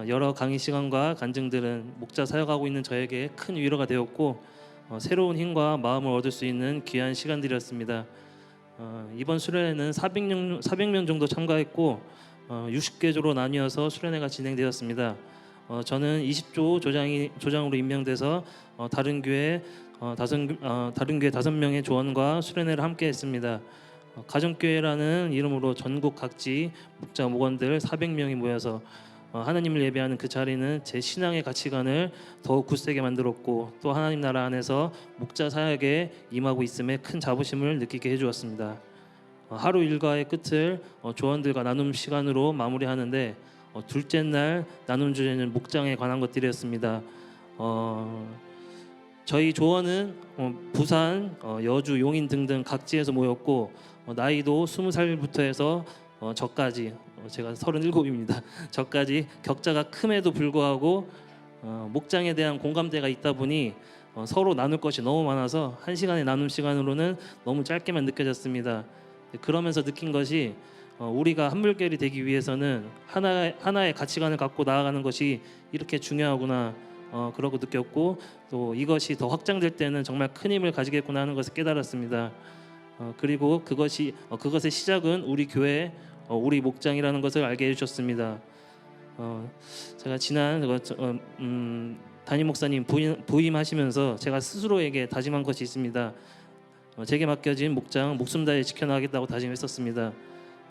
여러 강의 시간과 간증들은 목자 사역하고 있는 저에게 큰 위로가 되었고 새로운 힘과 마음을 얻을 수 있는 귀한 시간들이었습니다. 이번 수련회는 400명 정도 참가했고 60개조로 나뉘어서 수련회가 진행되었습니다. 저는 20조 조장으로 임명돼서 다른 교회 5명의 조원과 수련회를 함께 했습니다. 가정교회라는 이름으로 전국 각지 목자 목원들 400명이 모여서 하나님을 예배하는 그 자리는 제 신앙의 가치관을 더욱 굳세게 만들었고 또 하나님 나라 안에서 목자 사역에 임하고 있음에 큰 자부심을 느끼게 해주었습니다. 하루 일과의 끝을 조원들과 나눔 시간으로 마무리하는데 둘째 날 나눔 주제는 목장에 관한 것들이었습니다. 저희 조원은 부산, 여주, 용인 등등 각지에서 모였고 나이도 20살부터 해서 저까지 제가 37입니다. 저까지 격차가 큼에도 불구하고 목장에 대한 공감대가 있다 보니 서로 나눌 것이 너무 많아서 한 시간의 나눔 시간으로는 너무 짧게만 느껴졌습니다. 그러면서 느낀 것이 우리가 한물결이 되기 위해서는 하나의 가치관을 갖고 나아가는 것이 이렇게 중요하구나 그러고 느꼈고 또 이것이 더 확장될 때는 정말 큰 힘을 가지겠구나 하는 것을 깨달았습니다. 그리고 그것의 시작은 우리 교회 우리 목장이라는 것을 알게 해주셨습니다. 제가 지난 담임 목사님 부임하시면서 제가 스스로에게 다짐한 것이 있습니다. 제게 맡겨진 목장 목숨 다해 지켜나가겠다고 다짐했었습니다.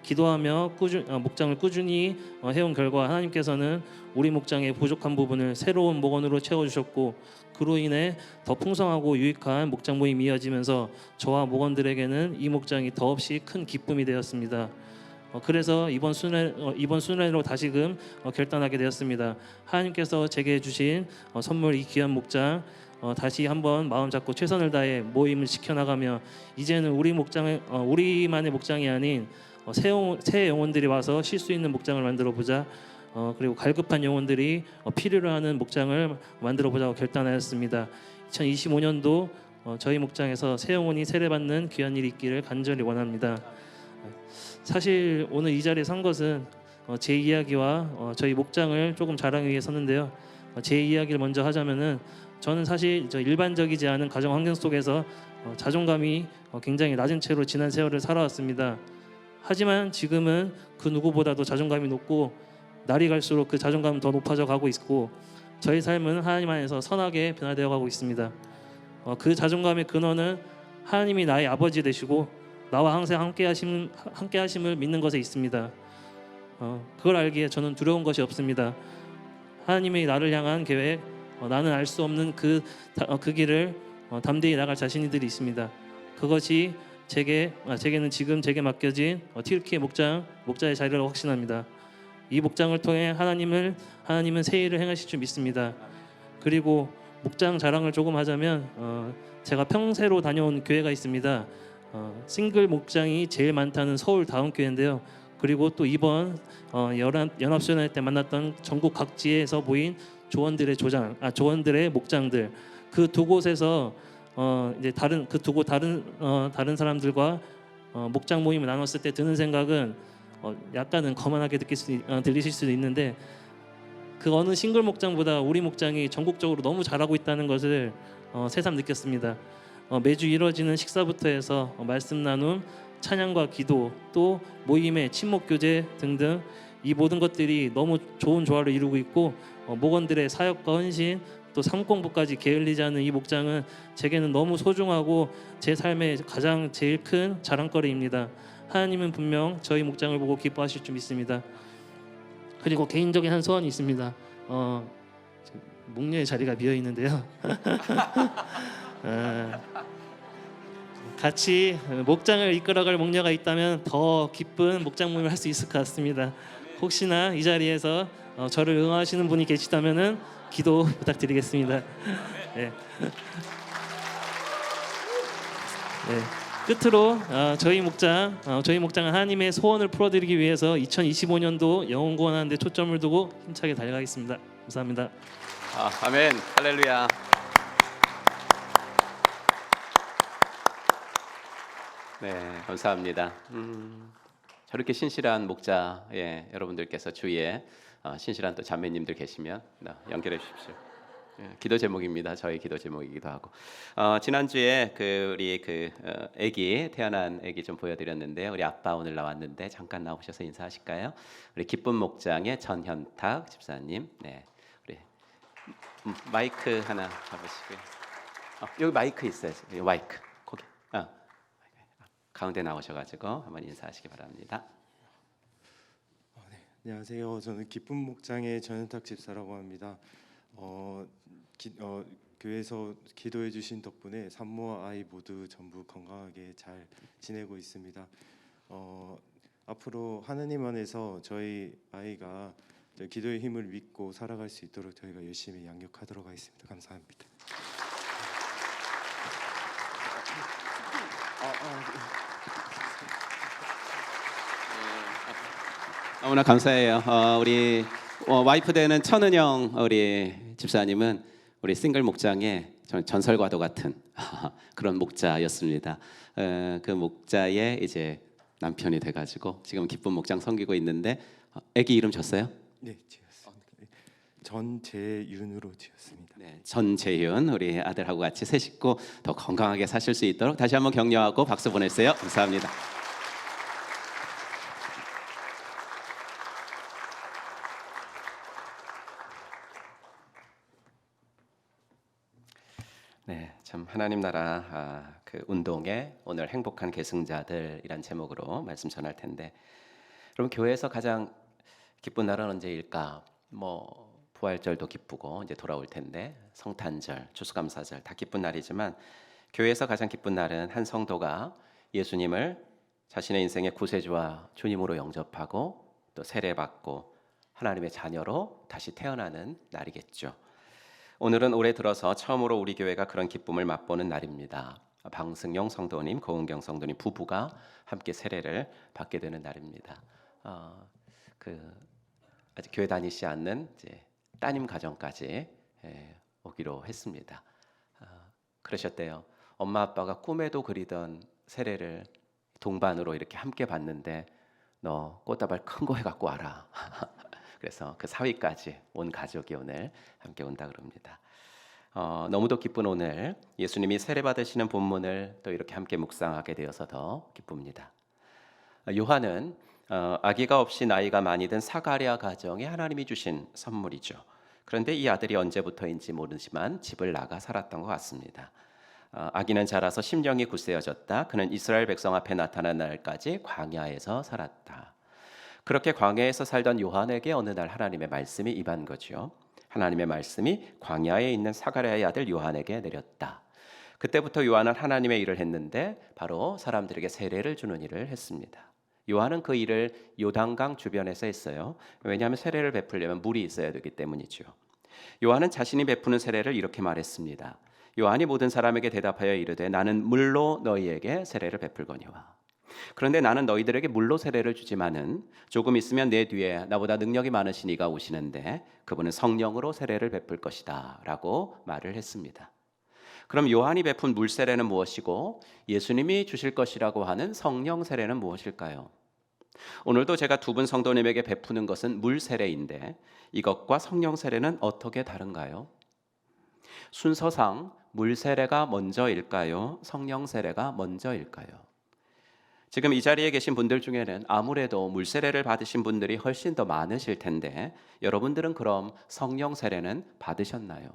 기도하며 목장을 꾸준히 해온 결과 하나님께서는 우리 목장의 부족한 부분을 새로운 목원으로 채워주셨고 그로 인해 더 풍성하고 유익한 목장 모임이 이어지면서 저와 목원들에게는 이 목장이 더없이 큰 기쁨이 되었습니다. 그래서 이번 순회로 다시금 결단하게 되었습니다. 하나님께서 제게 주신 선물 이 귀한 목장 다시 한번 마음 잡고 최선을 다해 모임을 지켜나가며 이제는 우리만의 목장이 아닌 새 영혼들이 와서 쉴 수 있는 목장을 만들어 보자. 그리고 갈급한 영혼들이 필요로 하는 목장을 만들어 보자고 결단하였습니다. 2025년도 저희 목장에서 새 영혼이 세례받는 귀한 일이 있기를 간절히 원합니다. 사실 오늘 이 자리에 선 것은 제 이야기와 저희 목장을 조금 자랑하기 위해 섰는데요. 제 이야기를 먼저 하자면은 저는 사실 일반적이지 않은 가정 환경 속에서 자존감이 굉장히 낮은 채로 지난 세월을 살아왔습니다. 하지만 지금은 그 누구보다도 자존감이 높고 날이 갈수록 그 자존감은 더 높아져 가고 있고 저희 삶은 하나님 안에서 선하게 변화되어 가고 있습니다. 그 자존감의 근원은 하나님이 나의 아버지 되시고 나와 항상 함께 하심을 믿는 것에 있습니다. 그걸 알기에 저는 두려운 것이 없습니다. 하나님의 나를 향한 계획, 나는 알 수 없는 그 길을 담대히 나갈 자신들이 있습니다. 그것이 제게는 지금 제게 맡겨진 티르키의 목자의 자리라고 확신합니다. 이 목장을 통해 하나님은 새 일을 행하실 줄 믿습니다. 그리고 목장 자랑을 조금 하자면 제가 평세로 다녀온 교회가 있습니다. 싱글 목장이 제일 많다는 서울 다운교회인데요. 그리고 또 이번 연합수련회 때 만났던 전국 각지에서 모인 조원들의 목장들 그 두 곳에서 이제 다른 사람들과 목장 모임을 나눴을 때 드는 생각은 약간은 거만하게 들리실 수도 있는데 그 어느 싱글 목장보다 우리 목장이 전국적으로 너무 잘하고 있다는 것을 새삼 느꼈습니다. 매주 이루어지는 식사부터 해서 말씀 나눔, 찬양과 기도, 또 모임의 친목 교제 등등 이 모든 것들이 너무 좋은 조화를 이루고 있고 목원들의 사역과 헌신 또 삶공부까지 게을리지 않은 이 목장은 제게는 너무 소중하고 제 삶의 가장 제일 큰 자랑거리입니다. 하나님은 분명 저희 목장을 보고 기뻐하실 줄 믿습니다. 그리고 개인적인 한 소원이 있습니다. 목녀의 자리가 비어 있는데요. 같이 목장을 이끌어갈 목녀가 있다면 더 기쁜 목장 모임을 할 수 있을 것 같습니다. 혹시나 이 자리에서 저를 응원하시는 분이 계시다면은 기도 부탁드리겠습니다. 네. 끝으로 저희 목장은 하나님의 소원을 풀어드리기 위해서 2025년도 영혼 구원하는 데 초점을 두고 힘차게 달려가겠습니다. 감사합니다. 아멘. 할렐루야. 네, 감사합니다. 저렇게 신실한 목자, 여러분들께서 주위에 신실한 또 자매님들 계시면 연결해 주십시오. 기도 제목입니다. 저희 기도 제목이기도 하고 지난주에 우리 아기 태어난 아기 좀 보여드렸는데 우리 아빠 오늘 나왔는데 잠깐 나오셔서 인사하실까요? 우리 기쁜 목장의 전현탁 집사님, 네, 우리 마이크 하나 잡으시고요. 여기 마이크 있어요. 여기 마이크 거기 가운데 나오셔가지고 한번 인사하시기 바랍니다. 네, 안녕하세요. 저는 기쁜 목장의 전현탁 집사라고 합니다. 교회에서 기도해 주신 덕분에 산모와 아이 모두 전부 건강하게 잘 지내고 있습니다. 앞으로 하나님 안에서 저희 아이가 기도의 힘을 믿고 살아갈 수 있도록 저희가 열심히 양육하도록 하겠습니다. 감사합니다. 너무나 감사해요. 우리 와이프 되는 천은영 우리 집사님은 우리 싱글 목장의 전설과도 같은 그런 목자였습니다. 그 목자의 이제 남편이 돼가지고 지금 기쁜 목장 섬기고 있는데 아기 이름 졌어요? 네, 지었습니다. 전재윤으로 지었습니다. 네, 전재윤 우리 아들하고 같이 세 식구 더 건강하게 사실 수 있도록 다시 한번 격려하고 박수 보냈어요. 감사합니다. 네, 참 하나님 나라 그 운동회 오늘 행복한 계승자들이란 제목으로 말씀 전할 텐데, 여러분 교회에서 가장 기쁜 날은 언제일까? 부활절도 기쁘고 이제 돌아올 텐데 성탄절, 추수감사절 다 기쁜 날이지만 교회에서 가장 기쁜 날은 한 성도가 예수님을 자신의 인생의 구세주와 주님으로 영접하고 또 세례받고 하나님의 자녀로 다시 태어나는 날이겠죠. 오늘은 올해 들어서 처음으로 우리 교회가 그런 기쁨을 맛보는 날입니다. 방승용 성도님, 고은경 성도님 부부가 함께 세례를 받게 되는 날입니다. 아직 교회 다니지 않는 이제 따님 가정까지 오기로 했습니다. 그러셨대요. 엄마 아빠가 꿈에도 그리던 세례를 동반으로 이렇게 함께 받는데 너 꽃다발 큰 거 해갖고 와라. 그래서 그 사위까지 온 가족이 오늘 함께 온다 그럽니다. 너무도 기쁜 오늘 예수님이 세례 받으시는 본문을 또 이렇게 함께 묵상하게 되어서 더 기쁩니다. 요한은 아기가 없이 나이가 많이 든 사가랴 가정에 하나님이 주신 선물이죠. 그런데 이 아들이 언제부터인지 모르지만 집을 나가 살았던 것 같습니다. 아기는 자라서 심령이 굳세어졌다. 그는 이스라엘 백성 앞에 나타난 날까지 광야에서 살았다. 그렇게 광야에서 살던 요한에게 어느 날 하나님의 말씀이 임한 거죠. 하나님의 말씀이 광야에 있는 사가랴의 아들 요한에게 내렸다. 그때부터 요한은 하나님의 일을 했는데 바로 사람들에게 세례를 주는 일을 했습니다. 요한은 그 일을 요단강 주변에서 했어요. 왜냐하면 세례를 베풀려면 물이 있어야 되기 때문이죠. 요한은 자신이 베푸는 세례를 이렇게 말했습니다. 요한이 모든 사람에게 대답하여 이르되 나는 물로 너희에게 세례를 베풀거니와 그런데 나는 너희들에게 물로 세례를 주지만은 조금 있으면 내 뒤에 나보다 능력이 많으신 이가 오시는데 그분은 성령으로 세례를 베풀 것이다 라고 말을 했습니다. 그럼 요한이 베푼 물 세례는 무엇이고 예수님이 주실 것이라고 하는 성령 세례는 무엇일까요? 오늘도 제가 두 분 성도님에게 베푸는 것은 물 세례인데 이것과 성령 세례는 어떻게 다른가요? 순서상 물 세례가 먼저일까요? 성령 세례가 먼저일까요? 지금 이 자리에 계신 분들 중에는 아무래도 물 세례를 받으신 분들이 훨씬 더 많으실 텐데 여러분들은 그럼 성령 세례는 받으셨나요?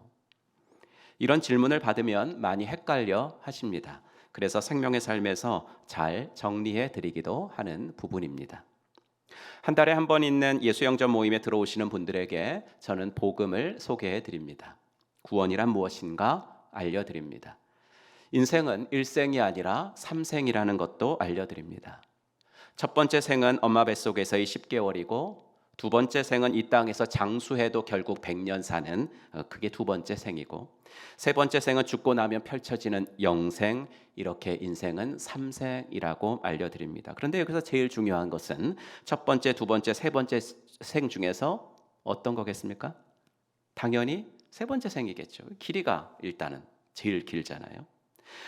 이런 질문을 받으면 많이 헷갈려 하십니다. 그래서 생명의 삶에서 잘 정리해 드리기도 하는 부분입니다. 한 달에 한 번 있는 예수영전 모임에 들어오시는 분들에게 저는 복음을 소개해 드립니다. 구원이란 무엇인가 알려드립니다. 인생은 일생이 아니라 삼생이라는 것도 알려드립니다. 첫 번째 생은 엄마 뱃속에서의 10개월이고 두 번째 생은 이 땅에서 장수해도 결국 100년 사는 그게 두 번째 생이고 세 번째 생은 죽고 나면 펼쳐지는 영생, 이렇게 인생은 삼생이라고 알려드립니다. 그런데 여기서 제일 중요한 것은 첫 번째, 두 번째, 세 번째 생 중에서 어떤 거겠습니까? 당연히 세 번째 생이겠죠. 길이가 일단은 제일 길잖아요.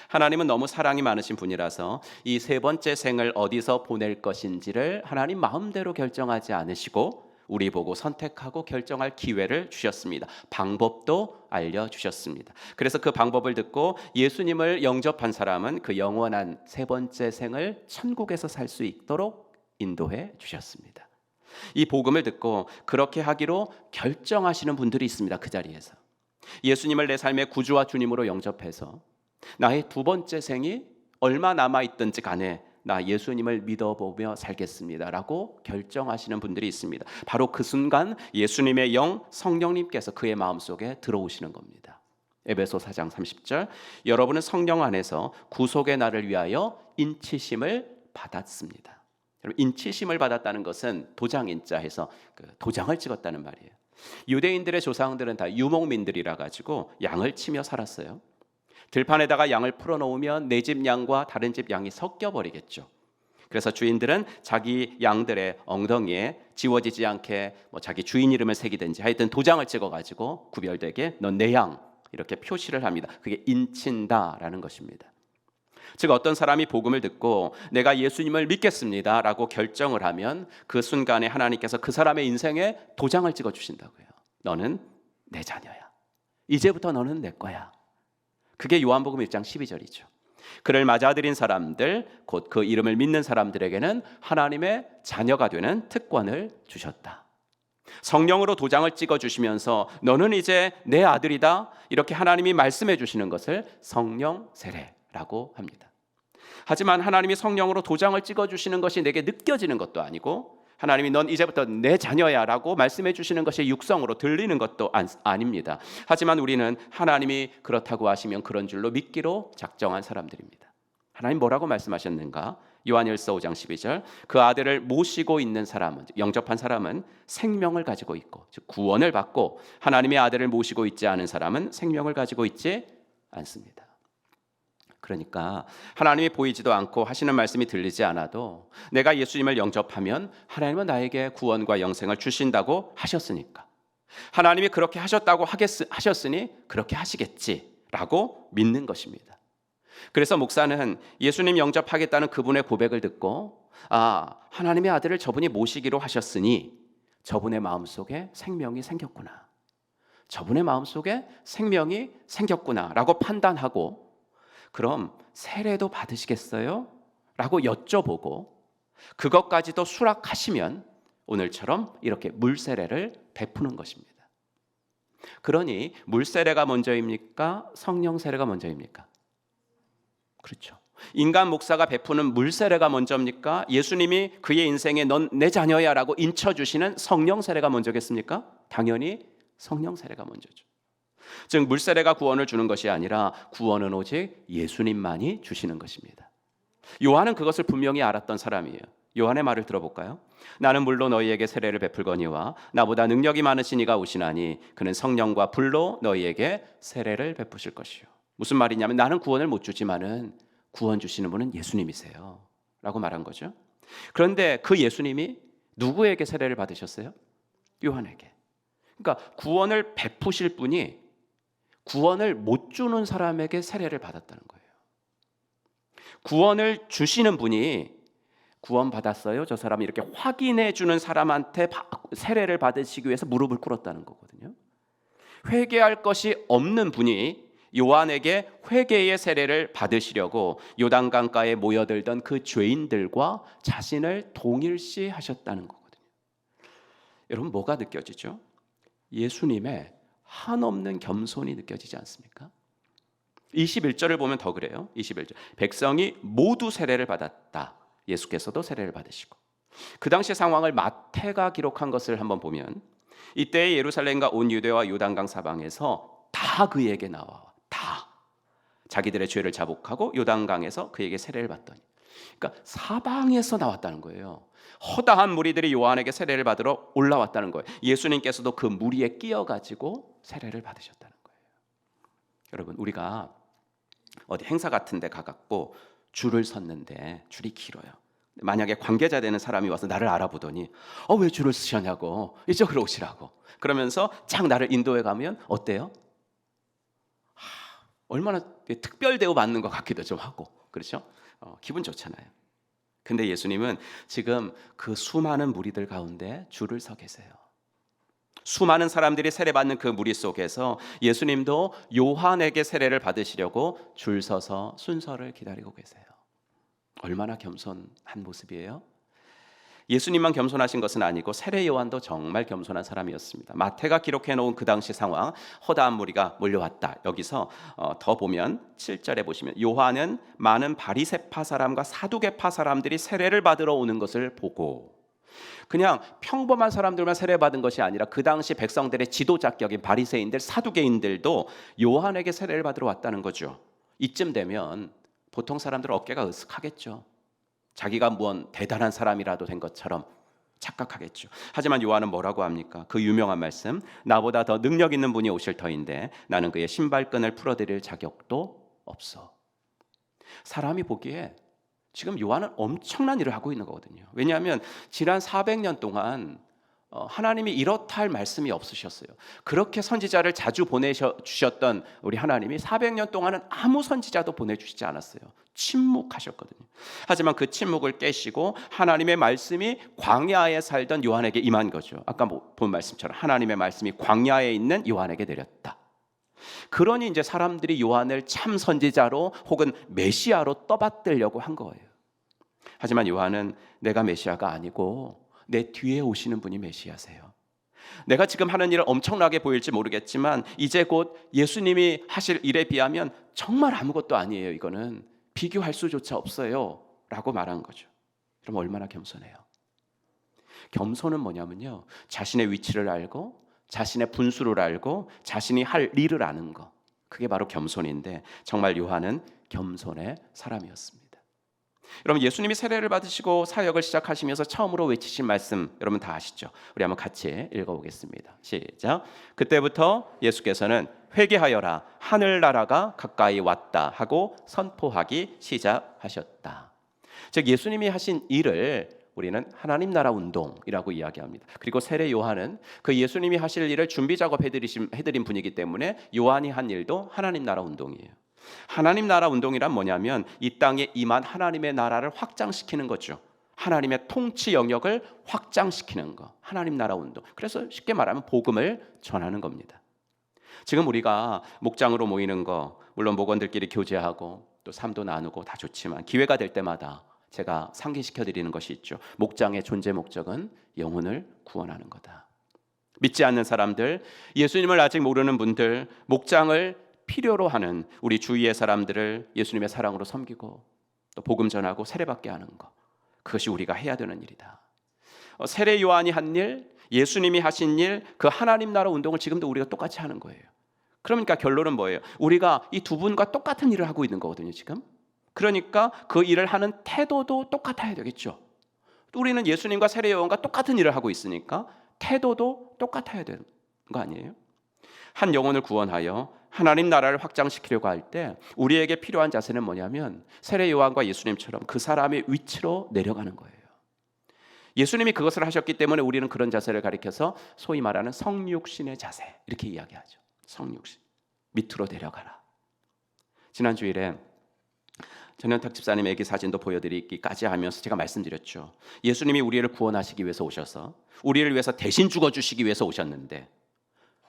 하나님은 너무 사랑이 많으신 분이라서 이 세 번째 생을 어디서 보낼 것인지를 하나님 마음대로 결정하지 않으시고 우리 보고 선택하고 결정할 기회를 주셨습니다. 방법도 알려주셨습니다. 그래서 그 방법을 듣고 예수님을 영접한 사람은 그 영원한 세 번째 생을 천국에서 살 수 있도록 인도해 주셨습니다. 이 복음을 듣고 그렇게 하기로 결정하시는 분들이 있습니다. 그 자리에서 예수님을 내 삶의 구주와 주님으로 영접해서 나의 두 번째 생이 얼마 남아있든지 간에 나 예수님을 믿어보며 살겠습니다라고 결정하시는 분들이 있습니다. 바로 그 순간 예수님의 영 성령님께서 그의 마음속에 들어오시는 겁니다. 에베소 4장 30절 여러분은 성령 안에서 구속의 날을 위하여 인치심을 받았습니다. 여러분, 인치심을 받았다는 것은 도장인자 해서 그 도장을 찍었다는 말이에요. 유대인들의 조상들은 다 유목민들이라 가지고 양을 치며 살았어요. 들판에다가 양을 풀어놓으면 내 집 양과 다른 집 양이 섞여버리겠죠. 그래서 주인들은 자기 양들의 엉덩이에 지워지지 않게 자기 주인 이름을 새기든지 하여튼 도장을 찍어가지고 구별되게 넌 내 양 이렇게 표시를 합니다. 그게 인친다라는 것입니다. 즉 어떤 사람이 복음을 듣고 내가 예수님을 믿겠습니다라고 결정을 하면 그 순간에 하나님께서 그 사람의 인생에 도장을 찍어주신다고요. 너는 내 자녀야. 이제부터 너는 내 거야. 그게 요한복음 1장 12절이죠. 그를 맞아들인 사람들, 곧 그 이름을 믿는 사람들에게는 하나님의 자녀가 되는 특권을 주셨다. 성령으로 도장을 찍어주시면서 너는 이제 내 아들이다 이렇게 하나님이 말씀해 주시는 것을 성령 세례라고 합니다. 하지만 하나님이 성령으로 도장을 찍어주시는 것이 내게 느껴지는 것도 아니고 하나님이 넌 이제부터 내 자녀야 라고 말씀해 주시는 것이 육성으로 들리는 것도 아닙니다. 하지만 우리는 하나님이 그렇다고 하시면 그런 줄로 믿기로 작정한 사람들입니다. 하나님 뭐라고 말씀하셨는가? 요한일서 5장 12절 그 아들을 모시고 있는 사람은 영접한 사람은 생명을 가지고 있고 즉 구원을 받고 하나님의 아들을 모시고 있지 않은 사람은 생명을 가지고 있지 않습니다. 그러니까 하나님이 보이지도 않고 하시는 말씀이 들리지 않아도 내가 예수님을 영접하면 하나님은 나에게 구원과 영생을 주신다고 하셨으니까 하나님이 그렇게 하셨다고 하셨으니 그렇게 하시겠지라고 믿는 것입니다. 그래서 목사는 예수님 영접하겠다는 그분의 고백을 듣고 하나님의 아들을 저분이 모시기로 하셨으니 저분의 마음속에 생명이 생겼구나. 저분의 마음속에 생명이 생겼구나 라고 판단하고 그럼 세례도 받으시겠어요? 라고 여쭤보고 그것까지도 수락하시면 오늘처럼 이렇게 물세례를 베푸는 것입니다. 그러니 물세례가 먼저입니까? 성령 세례가 먼저입니까? 그렇죠. 인간 목사가 베푸는 물세례가 먼저입니까? 예수님이 그의 인생에 넌 내 자녀야 라고 인쳐주시는 성령 세례가 먼저겠습니까? 당연히 성령 세례가 먼저죠. 즉 물세례가 구원을 주는 것이 아니라 구원은 오직 예수님만이 주시는 것입니다. 요한은 그것을 분명히 알았던 사람이에요. 요한의 말을 들어볼까요? 나는 물로 너희에게 세례를 베풀거니와 나보다 능력이 많으신 이가 오시나니 그는 성령과 불로 너희에게 세례를 베푸실 것이요. 무슨 말이냐면 나는 구원을 못 주지만은 구원 주시는 분은 예수님이세요 라고 말한 거죠. 그런데 그 예수님이 누구에게 세례를 받으셨어요? 요한에게. 그러니까 구원을 베푸실 분이 구원을 못 주는 사람에게 세례를 받았다는 거예요. 구원을 주시는 분이 구원받았어요? 저 사람이 이렇게 확인해 주는 사람한테 세례를 받으시기 위해서 무릎을 꿇었다는 거거든요. 회개할 것이 없는 분이 요한에게 회개의 세례를 받으시려고 요단강가에 모여들던 그 죄인들과 자신을 동일시 하셨다는 거거든요. 여러분, 뭐가 느껴지죠? 예수님의 한없는 겸손이 느껴지지 않습니까? 21절을 보면 더 그래요. 21절. 백성이 모두 세례를 받았다. 예수께서도 세례를 받으시고. 그 당시 상황을 마태가 기록한 것을 한번 보면 이때 예루살렘과 온 유대와 요단강 사방에서 다 그에게 나와. 다 자기들의 죄를 자복하고 요단강에서 그에게 세례를 받더니, 그러니까 사방에서 나왔다는 거예요. 허다한 무리들이 요한에게 세례를 받으러 올라왔다는 거예요. 예수님께서도 그 무리에 끼어가지고 세례를 받으셨다는 거예요. 여러분, 우리가 어디 행사 같은 데 가갖고 줄을 섰는데 줄이 길어요. 만약에 관계자 되는 사람이 와서 나를 알아보더니 왜 줄을 서셨냐고, 이쪽으로 오시라고 그러면서 쫙 나를 인도해 가면 어때요? 얼마나 특별 대우 받는 것 같기도 좀 하고, 그렇죠? 기분 좋잖아요. 근데 예수님은 지금 그 수많은 무리들 가운데 줄을 서 계세요. 수많은 사람들이 세례받는 그 무리 속에서 예수님도 요한에게 세례를 받으시려고 줄 서서 순서를 기다리고 계세요. 얼마나 겸손한 모습이에요? 예수님만 겸손하신 것은 아니고 세례 요한도 정말 겸손한 사람이었습니다. 마태가 기록해 놓은 그 당시 상황, 허다한 무리가 몰려왔다. 여기서 더 보면 7절에 보시면 요한은 많은 바리새파 사람과 사두개파 사람들이 세례를 받으러 오는 것을 보고, 그냥 평범한 사람들만 세례받은 것이 아니라 그 당시 백성들의 지도자격인 바리새인들, 사두개인들도 요한에게 세례를 받으러 왔다는 거죠. 이쯤 되면 보통 사람들은 어깨가 으쓱하겠죠. 자기가 무언 대단한 사람이라도 된 것처럼 착각하겠죠. 하지만 요한은 뭐라고 합니까? 그 유명한 말씀, 나보다 더 능력 있는 분이 오실 터인데 나는 그의 신발끈을 풀어드릴 자격도 없어. 사람이 보기에 지금 요한은 엄청난 일을 하고 있는 거거든요. 왜냐하면 지난 400년 동안 하나님이 이렇다 할 말씀이 없으셨어요. 그렇게 선지자를 자주 보내주셨던 우리 하나님이 400년 동안은 아무 선지자도 보내주시지 않았어요. 침묵하셨거든요. 하지만 그 침묵을 깨시고 하나님의 말씀이 광야에 살던 요한에게 임한 거죠. 아까 본 말씀처럼 하나님의 말씀이 광야에 있는 요한에게 내렸다. 그러니 이제 사람들이 요한을 참 선지자로 혹은 메시아로 떠받들려고 한 거예요. 하지만 요한은 내가 메시아가 아니고 내 뒤에 오시는 분이 메시아세요. 내가 지금 하는 일은 엄청나게 보일지 모르겠지만 이제 곧 예수님이 하실 일에 비하면 정말 아무것도 아니에요. 이거는 비교할 수조차 없어요 라고 말한 거죠. 그럼 얼마나 겸손해요? 겸손은 뭐냐면요, 자신의 위치를 알고 자신의 분수를 알고 자신이 할 일을 아는 거, 그게 바로 겸손인데 정말 요한은 겸손의 사람이었습니다. 여러분, 예수님이 세례를 받으시고 사역을 시작하시면서 처음으로 외치신 말씀 여러분 다 아시죠? 우리 한번 같이 읽어보겠습니다. 시작. 그때부터 예수께서는 회개하여라, 하늘나라가 가까이 왔다 하고 선포하기 시작하셨다. 즉 예수님이 하신 일을 우리는 하나님 나라 운동이라고 이야기합니다. 그리고 세례 요한은 그 예수님이 하실 일을 준비 작업 해드린 분이기 때문에 요한이 한 일도 하나님 나라 운동이에요. 하나님 나라 운동이란 뭐냐면 이 땅에 임한 하나님의 나라를 확장시키는 거죠. 하나님의 통치 영역을 확장시키는 거, 하나님 나라 운동. 그래서 쉽게 말하면 복음을 전하는 겁니다. 지금 우리가 목장으로 모이는 거, 물론 목원들끼리 교제하고 또 삶도 나누고 다 좋지만 기회가 될 때마다 제가 상기시켜 드리는 것이 있죠. 목장의 존재 목적은 영혼을 구원하는 거다. 믿지 않는 사람들, 예수님을 아직 모르는 분들, 목장을 필요로 하는 우리 주위의 사람들을 예수님의 사랑으로 섬기고 또 복음 전하고 세례받게 하는 것, 그것이 우리가 해야 되는 일이다. 세례 요한이 한 일, 예수님이 하신 일, 그 하나님 나라 운동을 지금도 우리가 똑같이 하는 거예요. 그러니까 결론은 뭐예요? 우리가 이 두 분과 똑같은 일을 하고 있는 거거든요, 지금. 그러니까 그 일을 하는 태도도 똑같아야 되겠죠. 우리는 예수님과 세례 요한과 똑같은 일을 하고 있으니까 태도도 똑같아야 되는 거 아니에요? 한 영혼을 구원하여 하나님 나라를 확장시키려고 할 때 우리에게 필요한 자세는 뭐냐면 세례 요한과 예수님처럼 그 사람의 위치로 내려가는 거예요. 예수님이 그것을 하셨기 때문에 우리는 그런 자세를 가리켜서 소위 말하는 성육신의 자세, 이렇게 이야기하죠. 성육신, 밑으로 내려가라. 지난 주일에 전현탁 집사님 애기 사진도 보여드리기까지 하면서 제가 말씀드렸죠. 예수님이 우리를 구원하시기 위해서 오셔서 우리를 위해서 대신 죽어주시기 위해서 오셨는데,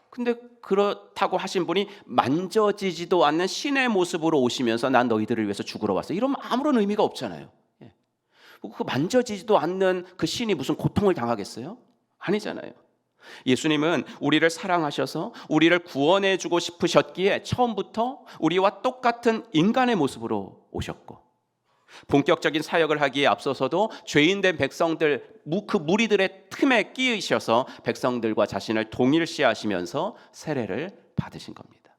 근데 그렇다고 하신 분이 만져지지도 않는 신의 모습으로 오시면서 난 너희들을 위해서 죽으러 왔어, 이러면 아무런 의미가 없잖아요. 그 만져지지도 않는 그 신이 무슨 고통을 당하겠어요? 아니잖아요. 예수님은 우리를 사랑하셔서 우리를 구원해 주고 싶으셨기에 처음부터 우리와 똑같은 인간의 모습으로 오셨고, 본격적인 사역을 하기에 앞서서도 죄인된 백성들, 그 무리들의 틈에 끼이셔서 백성들과 자신을 동일시하시면서 세례를 받으신 겁니다.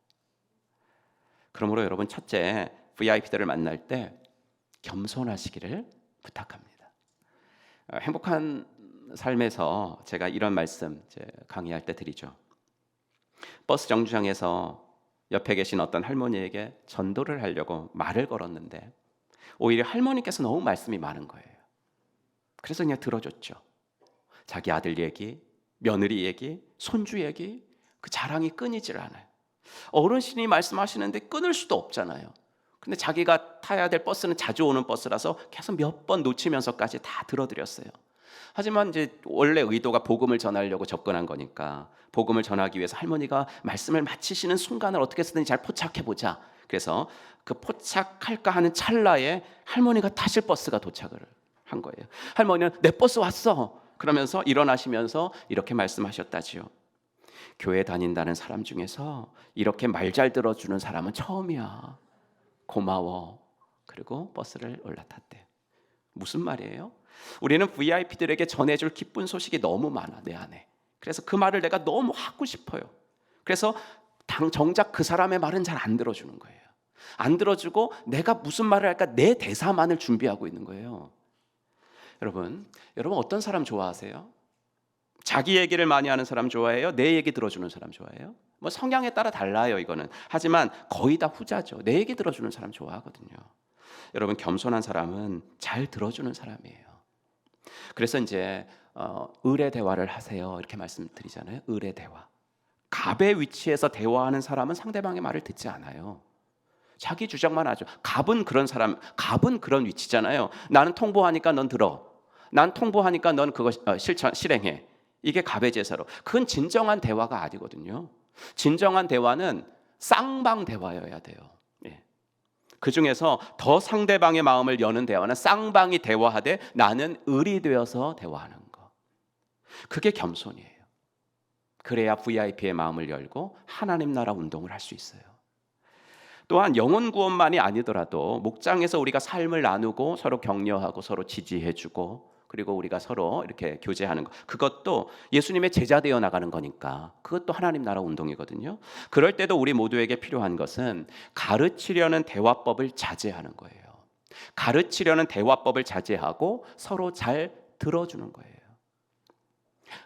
그러므로 여러분, 첫째, VIP들을 만날 때 겸손하시기를 부탁합니다. 행복한 삶에서 제가 이런 말씀 강의할 때 드리죠. 버스 정류장에서 옆에 계신 어떤 할머니에게 전도를 하려고 말을 걸었는데 오히려 할머니께서 너무 말씀이 많은 거예요. 그래서 그냥 들어줬죠. 자기 아들 얘기, 며느리 얘기, 손주 얘기, 그 자랑이 끊이질 않아요. 어르신이 말씀하시는데 끊을 수도 없잖아요. 근데 자기가 타야 될 버스는 자주 오는 버스라서 계속 몇 번 놓치면서까지 다 들어드렸어요. 하지만 이제 원래 의도가 복음을 전하려고 접근한 거니까 복음을 전하기 위해서 할머니가 말씀을 마치시는 순간을 어떻게 쓰든지 잘 포착해보자. 그래서 그 포착할까 하는 찰나에 할머니가 타실 버스가 도착을 한 거예요. 할머니는 내 버스 왔어 그러면서 일어나시면서 이렇게 말씀하셨다지요. 교회 다닌다는 사람 중에서 이렇게 말 잘 들어주는 사람은 처음이야. 고마워. 그리고 버스를 올라탔대. 무슨 말이에요? 우리는 VIP들에게 전해줄 기쁜 소식이 너무 많아, 내 안에. 그래서 그 말을 내가 너무 하고 싶어요. 그래서 정작 그 사람의 말은 잘 안 들어주는 거예요. 안 들어주고 내가 무슨 말을 할까 내 대사만을 준비하고 있는 거예요. 여러분 어떤 사람 좋아하세요? 자기 얘기를 많이 하는 사람 좋아해요? 내 얘기 들어주는 사람 좋아해요? 뭐 성향에 따라 달라요, 이거는. 하지만 거의 다 후자죠. 내 얘기 들어주는 사람 좋아하거든요. 여러분, 겸손한 사람은 잘 들어주는 사람이에요. 그래서 이제 을의 대화를 하세요, 이렇게 말씀드리잖아요. 을의 대화. 갑의 위치에서 대화하는 사람은 상대방의 말을 듣지 않아요. 자기 주장만 하죠. 갑은 그런 사람, 갑은 그런 위치잖아요. 나는 통보하니까 넌 들어. 난 통보하니까 넌 그거 실행해. 이게 갑의 제사로. 그건 진정한 대화가 아니거든요. 진정한 대화는 쌍방 대화여야 돼요. 그 중에서 더 상대방의 마음을 여는 대화는 쌍방이 대화하되 나는 을이 되어서 대화하는 거. 그게 겸손이에요. 그래야 VIP의 마음을 열고 하나님 나라 운동을 할 수 있어요. 또한 영혼 구원만이 아니더라도 목장에서 우리가 삶을 나누고 서로 격려하고 서로 지지해주고 그리고 우리가 서로 이렇게 교제하는 것, 그것도 예수님의 제자 되어 나가는 거니까 그것도 하나님 나라 운동이거든요. 그럴 때도 우리 모두에게 필요한 것은 가르치려는 대화법을 자제하는 거예요. 가르치려는 대화법을 자제하고 서로 잘 들어주는 거예요.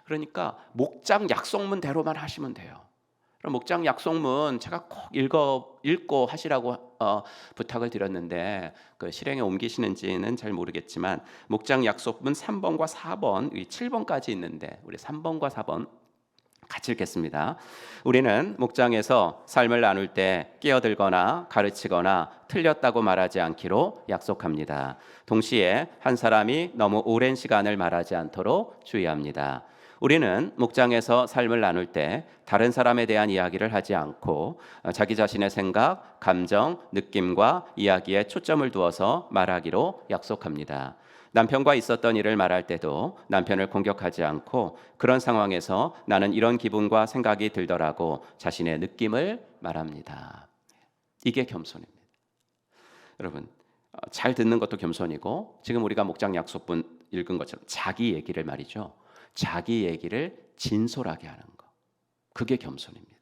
그러니까 목장 약속문대로만 하시면 돼요. 그럼 목장 약속문 제가 꼭 읽고 하시라고 부탁을 드렸는데 그 실행에 옮기시는지는 잘 모르겠지만 목장 약속문 3번과 4번, 7번까지 있는데 우리 3번과 4번 같이 읽겠습니다. 우리는 목장에서 삶을 나눌 때 끼어들거나 가르치거나 틀렸다고 말하지 않기로 약속합니다. 동시에 한 사람이 너무 오랜 시간을 말하지 않도록 주의합니다. 우리는 목장에서 삶을 나눌 때 다른 사람에 대한 이야기를 하지 않고 자기 자신의 생각, 감정, 느낌과 이야기에 초점을 두어서 말하기로 약속합니다. 남편과 있었던 일을 말할 때도 남편을 공격하지 않고 그런 상황에서 나는 이런 기분과 생각이 들더라고 자신의 느낌을 말합니다. 이게 겸손입니다. 여러분, 잘 듣는 것도 겸손이고 지금 우리가 목장 약속문 읽은 것처럼 자기 얘기를 말이죠. 자기 얘기를 진솔하게 하는 거, 그게 겸손입니다.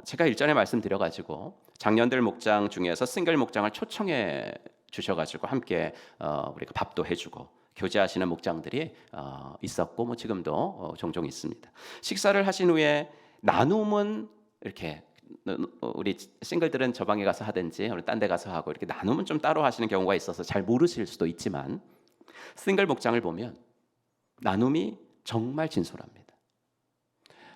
제가 일전에 말씀드려가지고 작년들 목장 중에서 싱글 목장을 초청해 주셔가지고 함께 우리가 밥도 해주고 교제하시는 목장들이 있었고 뭐 지금도 종종 있습니다. 식사를 하신 후에 나눔은 이렇게 우리 싱글들은 저 방에 가서 하든지 딴 데 가서 하고 이렇게 나눔은 좀 따로 하시는 경우가 있어서 잘 모르실 수도 있지만 싱글 목장을 보면 나눔이 정말 진솔합니다.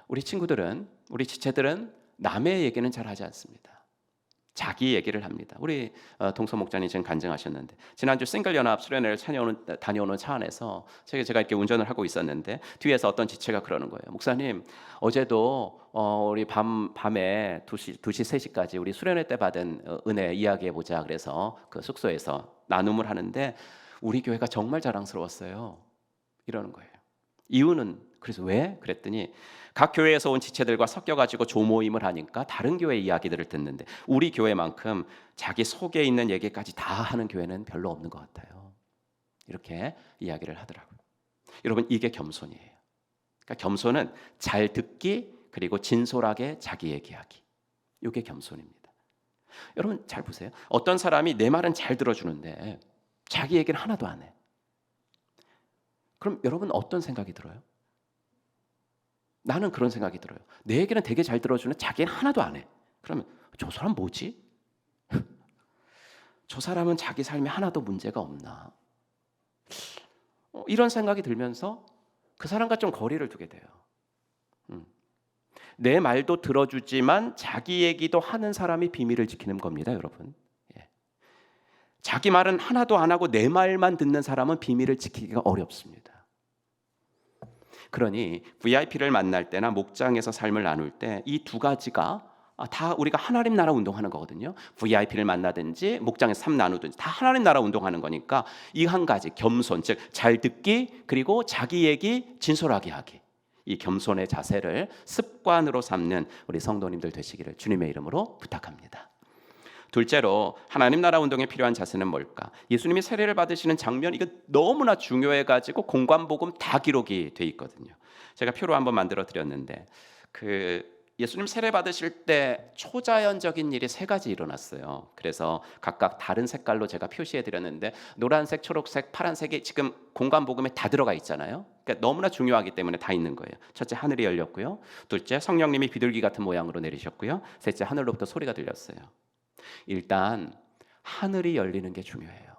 우리 친구들은, 우리 지체들은 남의 얘기는 잘 하지 않습니다. 자기 얘기를 합니다. 우리 동서 목자님 지금 간증하셨는데 지난주 싱글연합 수련회를 다녀오는 차 안에서 제가 이렇게 운전을 하고 있었는데 뒤에서 어떤 지체가 그러는 거예요. 목사님, 어제도 우리 밤에 2시 3시까지 우리 수련회 때 받은 은혜 이야기해 보자. 그래서 그 숙소에서 나눔을 하는데 우리 교회가 정말 자랑스러웠어요. 이러는 거예요. 이유는 그래서 왜? 그랬더니 각 교회에서 온 지체들과 섞여가지고 조모임을 하니까 다른 교회 이야기들을 듣는데 우리 교회만큼 자기 속에 있는 얘기까지 다 하는 교회는 별로 없는 것 같아요. 이렇게 이야기를 하더라고요. 여러분, 이게 겸손이에요. 그러니까 겸손은 잘 듣기 그리고 진솔하게 자기 얘기하기. 이게 겸손입니다. 여러분 잘 보세요. 어떤 사람이 내 말은 잘 들어주는데 자기 얘기는 하나도 안 해. 그럼 여러분 어떤 생각이 들어요? 나는 그런 생각이 들어요. 내 얘기는 되게 잘 들어주는 자기는 하나도 안 해. 그러면 저 사람 뭐지? 저 사람은 자기 삶에 하나도 문제가 없나? 이런 생각이 들면서 그 사람과 좀 거리를 두게 돼요. 내 말도 들어주지만 자기 얘기도 하는 사람이 비밀을 지키는 겁니다, 여러분. 자기 말은 하나도 안 하고 내 말만 듣는 사람은 비밀을 지키기가 어렵습니다. 그러니 VIP를 만날 때나 목장에서 삶을 나눌 때 이 두 가지가 다 우리가 하나님 나라 운동하는 거거든요. VIP를 만나든지 목장에서 삶 나누든지 다 하나님 나라 운동하는 거니까 이 한 가지 겸손, 즉 잘 듣기 그리고 자기 얘기 진솔하게 하기, 이 겸손의 자세를 습관으로 삼는 우리 성도님들 되시기를 주님의 이름으로 부탁합니다. 둘째로 하나님 나라 운동에 필요한 자세는 뭘까? 예수님이 세례를 받으시는 장면, 이거 너무나 중요해가지고 공관복음 다 기록이 돼 있거든요. 제가 표로 한번 만들어 드렸는데 예수님 세례 받으실 때 초자연적인 일이 3가지 일어났어요. 그래서 각각 다른 색깔로 제가 표시해 드렸는데 노란색, 초록색, 파란색이 지금 공관복음에 다 들어가 있잖아요. 그러니까 너무나 중요하기 때문에 다 있는 거예요. 첫째, 하늘이 열렸고요. 둘째, 성령님이 비둘기 같은 모양으로 내리셨고요. 셋째, 하늘로부터 소리가 들렸어요. 일단 하늘이 열리는 게 중요해요.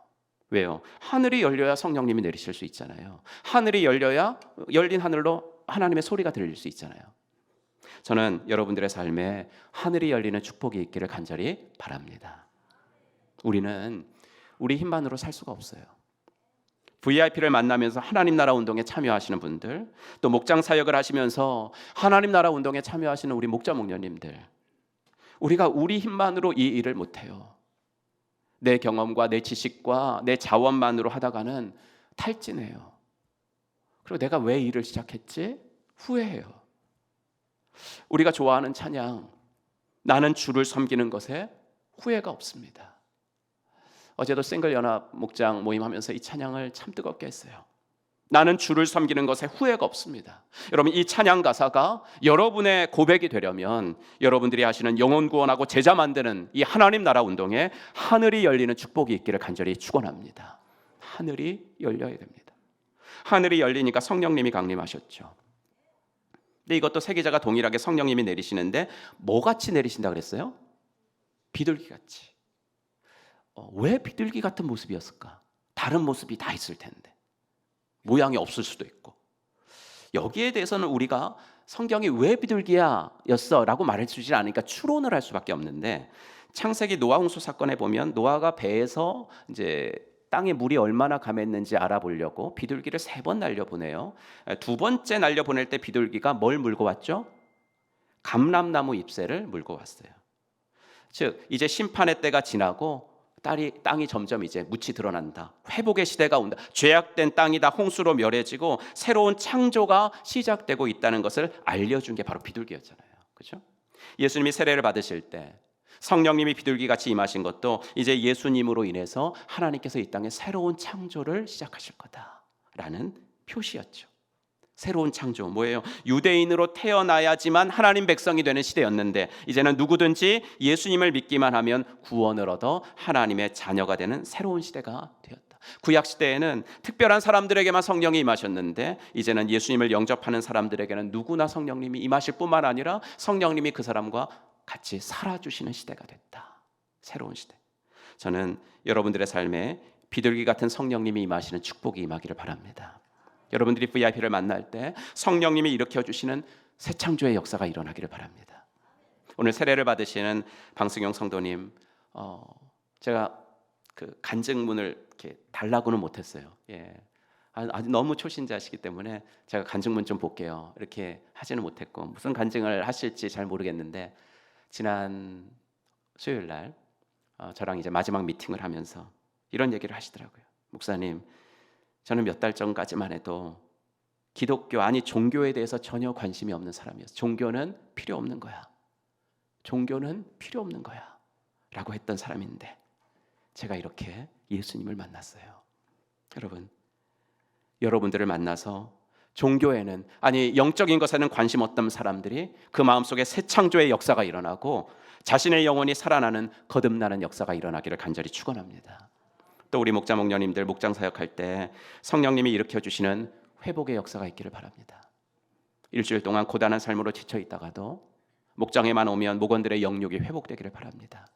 왜요? 하늘이 열려야 성령님이 내리실 수 있잖아요. 하늘이 열려야 열린 하늘로 하나님의 소리가 들릴 수 있잖아요. 저는 여러분들의 삶에 하늘이 열리는 축복이 있기를 간절히 바랍니다. 우리는 우리 힘만으로 살 수가 없어요. VIP를 만나면서 하나님 나라 운동에 참여하시는 분들, 또 목장 사역을 하시면서 하나님 나라 운동에 참여하시는 우리 목자 목녀님들, 우리가 우리 힘만으로 이 일을 못해요. 내 경험과 내 지식과 내 자원만으로 하다가는 탈진해요. 그리고 내가 왜 일을 시작했지? 후회해요. 우리가 좋아하는 찬양, 나는 주를 섬기는 것에 후회가 없습니다. 어제도 싱글연합 목장 모임하면서 이 찬양을 참 뜨겁게 했어요. 나는 주를 섬기는 것에 후회가 없습니다. 여러분, 이 찬양 가사가 여러분의 고백이 되려면 여러분들이 하시는 영혼 구원하고 제자 만드는 이 하나님 나라 운동에 하늘이 열리는 축복이 있기를 간절히 축원합니다. 하늘이 열려야 됩니다. 하늘이 열리니까 성령님이 강림하셨죠. 근데 이것도 세계자가 동일하게 성령님이 내리시는데 뭐같이 내리신다 그랬어요? 비둘기같이. 왜 비둘기 같은 모습이었을까? 다른 모습이 다 있을 텐데. 모양이 없을 수도 있고. 여기에 대해서는 우리가 성경이 왜 비둘기야였어 라고 말해주지 않으니까 추론을 할 수밖에 없는데, 창세기 노아 홍수 사건에 보면 노아가 배에서 이제 땅에 물이 얼마나 감했는지 알아보려고 비둘기를 3번 날려보내요. 2번째 날려보낼 때 비둘기가 뭘 물고 왔죠? 감람나무 잎새를 물고 왔어요. 즉 이제 심판의 때가 지나고 땅이 점점 이제 묻이 드러난다. 회복의 시대가 온다. 죄악된 땅이 다 홍수로 멸해지고 새로운 창조가 시작되고 있다는 것을 알려준 게 바로 비둘기였잖아요. 그렇죠? 예수님이 세례를 받으실 때 성령님이 비둘기같이 임하신 것도 이제 예수님으로 인해서 하나님께서 이 땅에 새로운 창조를 시작하실 거다라는 표시였죠. 새로운 창조 뭐예요? 유대인으로 태어나야지만 하나님 백성이 되는 시대였는데 이제는 누구든지 예수님을 믿기만 하면 구원을 얻어 하나님의 자녀가 되는 새로운 시대가 되었다. 구약 시대에는 특별한 사람들에게만 성령이 임하셨는데 이제는 예수님을 영접하는 사람들에게는 누구나 성령님이 임하실 뿐만 아니라 성령님이 그 사람과 같이 살아주시는 시대가 됐다. 새로운 시대. 저는 여러분들의 삶에 비둘기 같은 성령님이 임하시는 축복이 임하기를 바랍니다. 여러분들이 VIP를 만날 때 성령님이 일으켜주시는 새 창조의 역사가 일어나기를 바랍니다. 오늘 세례를 받으시는 방승용 성도님, 제가 그 간증문을 이렇게 달라고는 못했어요. 예, 아주 너무 초신자시기 때문에 제가 간증문 좀 볼게요, 이렇게 하지는 못했고, 무슨 간증을 하실지 잘 모르겠는데 지난 수요일 날 저랑 이제 마지막 미팅을 하면서 이런 얘기를 하시더라고요. 목사님, 저는 몇 달 전까지만 해도 기독교, 아니 종교에 대해서 전혀 관심이 없는 사람이었어요. 종교는 필요 없는 거야. 종교는 필요 없는 거야 라고 했던 사람인데 제가 이렇게 예수님을 만났어요. 여러분, 여러분들을 만나서 종교에는, 아니 영적인 것에는 관심 없던 사람들이 그 마음속에 새 창조의 역사가 일어나고 자신의 영혼이 살아나는 거듭나는 역사가 일어나기를 간절히 축원합니다. 또 우리 목자 목녀님들 목장 사역할 때 성령님이 일으켜 주시는 회복의 역사가 있기를 바랍니다. 일주일 동안 고단한 삶으로 지쳐 있다가도 목장에만 오면 목원들의 영육이 회복되기를 바랍니다.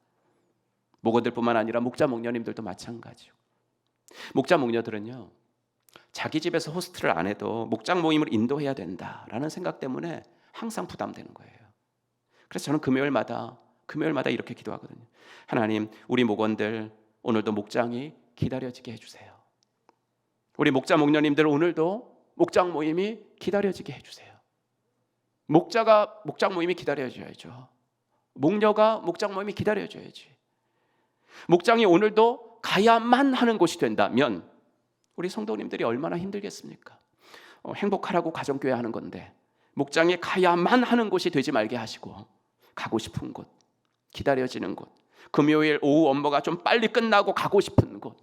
목원들뿐만 아니라 목자 목녀님들도 마찬가지고, 목자 목녀들은요, 자기 집에서 호스트를 안 해도 목장 모임을 인도해야 된다라는 생각 때문에 항상 부담되는 거예요. 그래서 저는 금요일마다 이렇게 기도하거든요. 하나님, 우리 목원들 오늘도 목장이 기다려지게 해주세요. 우리 목자 목녀님들 오늘도 목장 모임이 기다려지게 해주세요. 목자가 목장 모임이 기다려져야죠. 목녀가 목장 모임이 기다려져야지. 목장이 오늘도 가야만 하는 곳이 된다면 우리 성도님들이 얼마나 힘들겠습니까? 행복하라고 가정교회 하는 건데 목장에 가야만 하는 곳이 되지 말게 하시고, 가고 싶은 곳, 기다려지는 곳, 금요일 오후 업무가 좀 빨리 끝나고 가고 싶은 곳,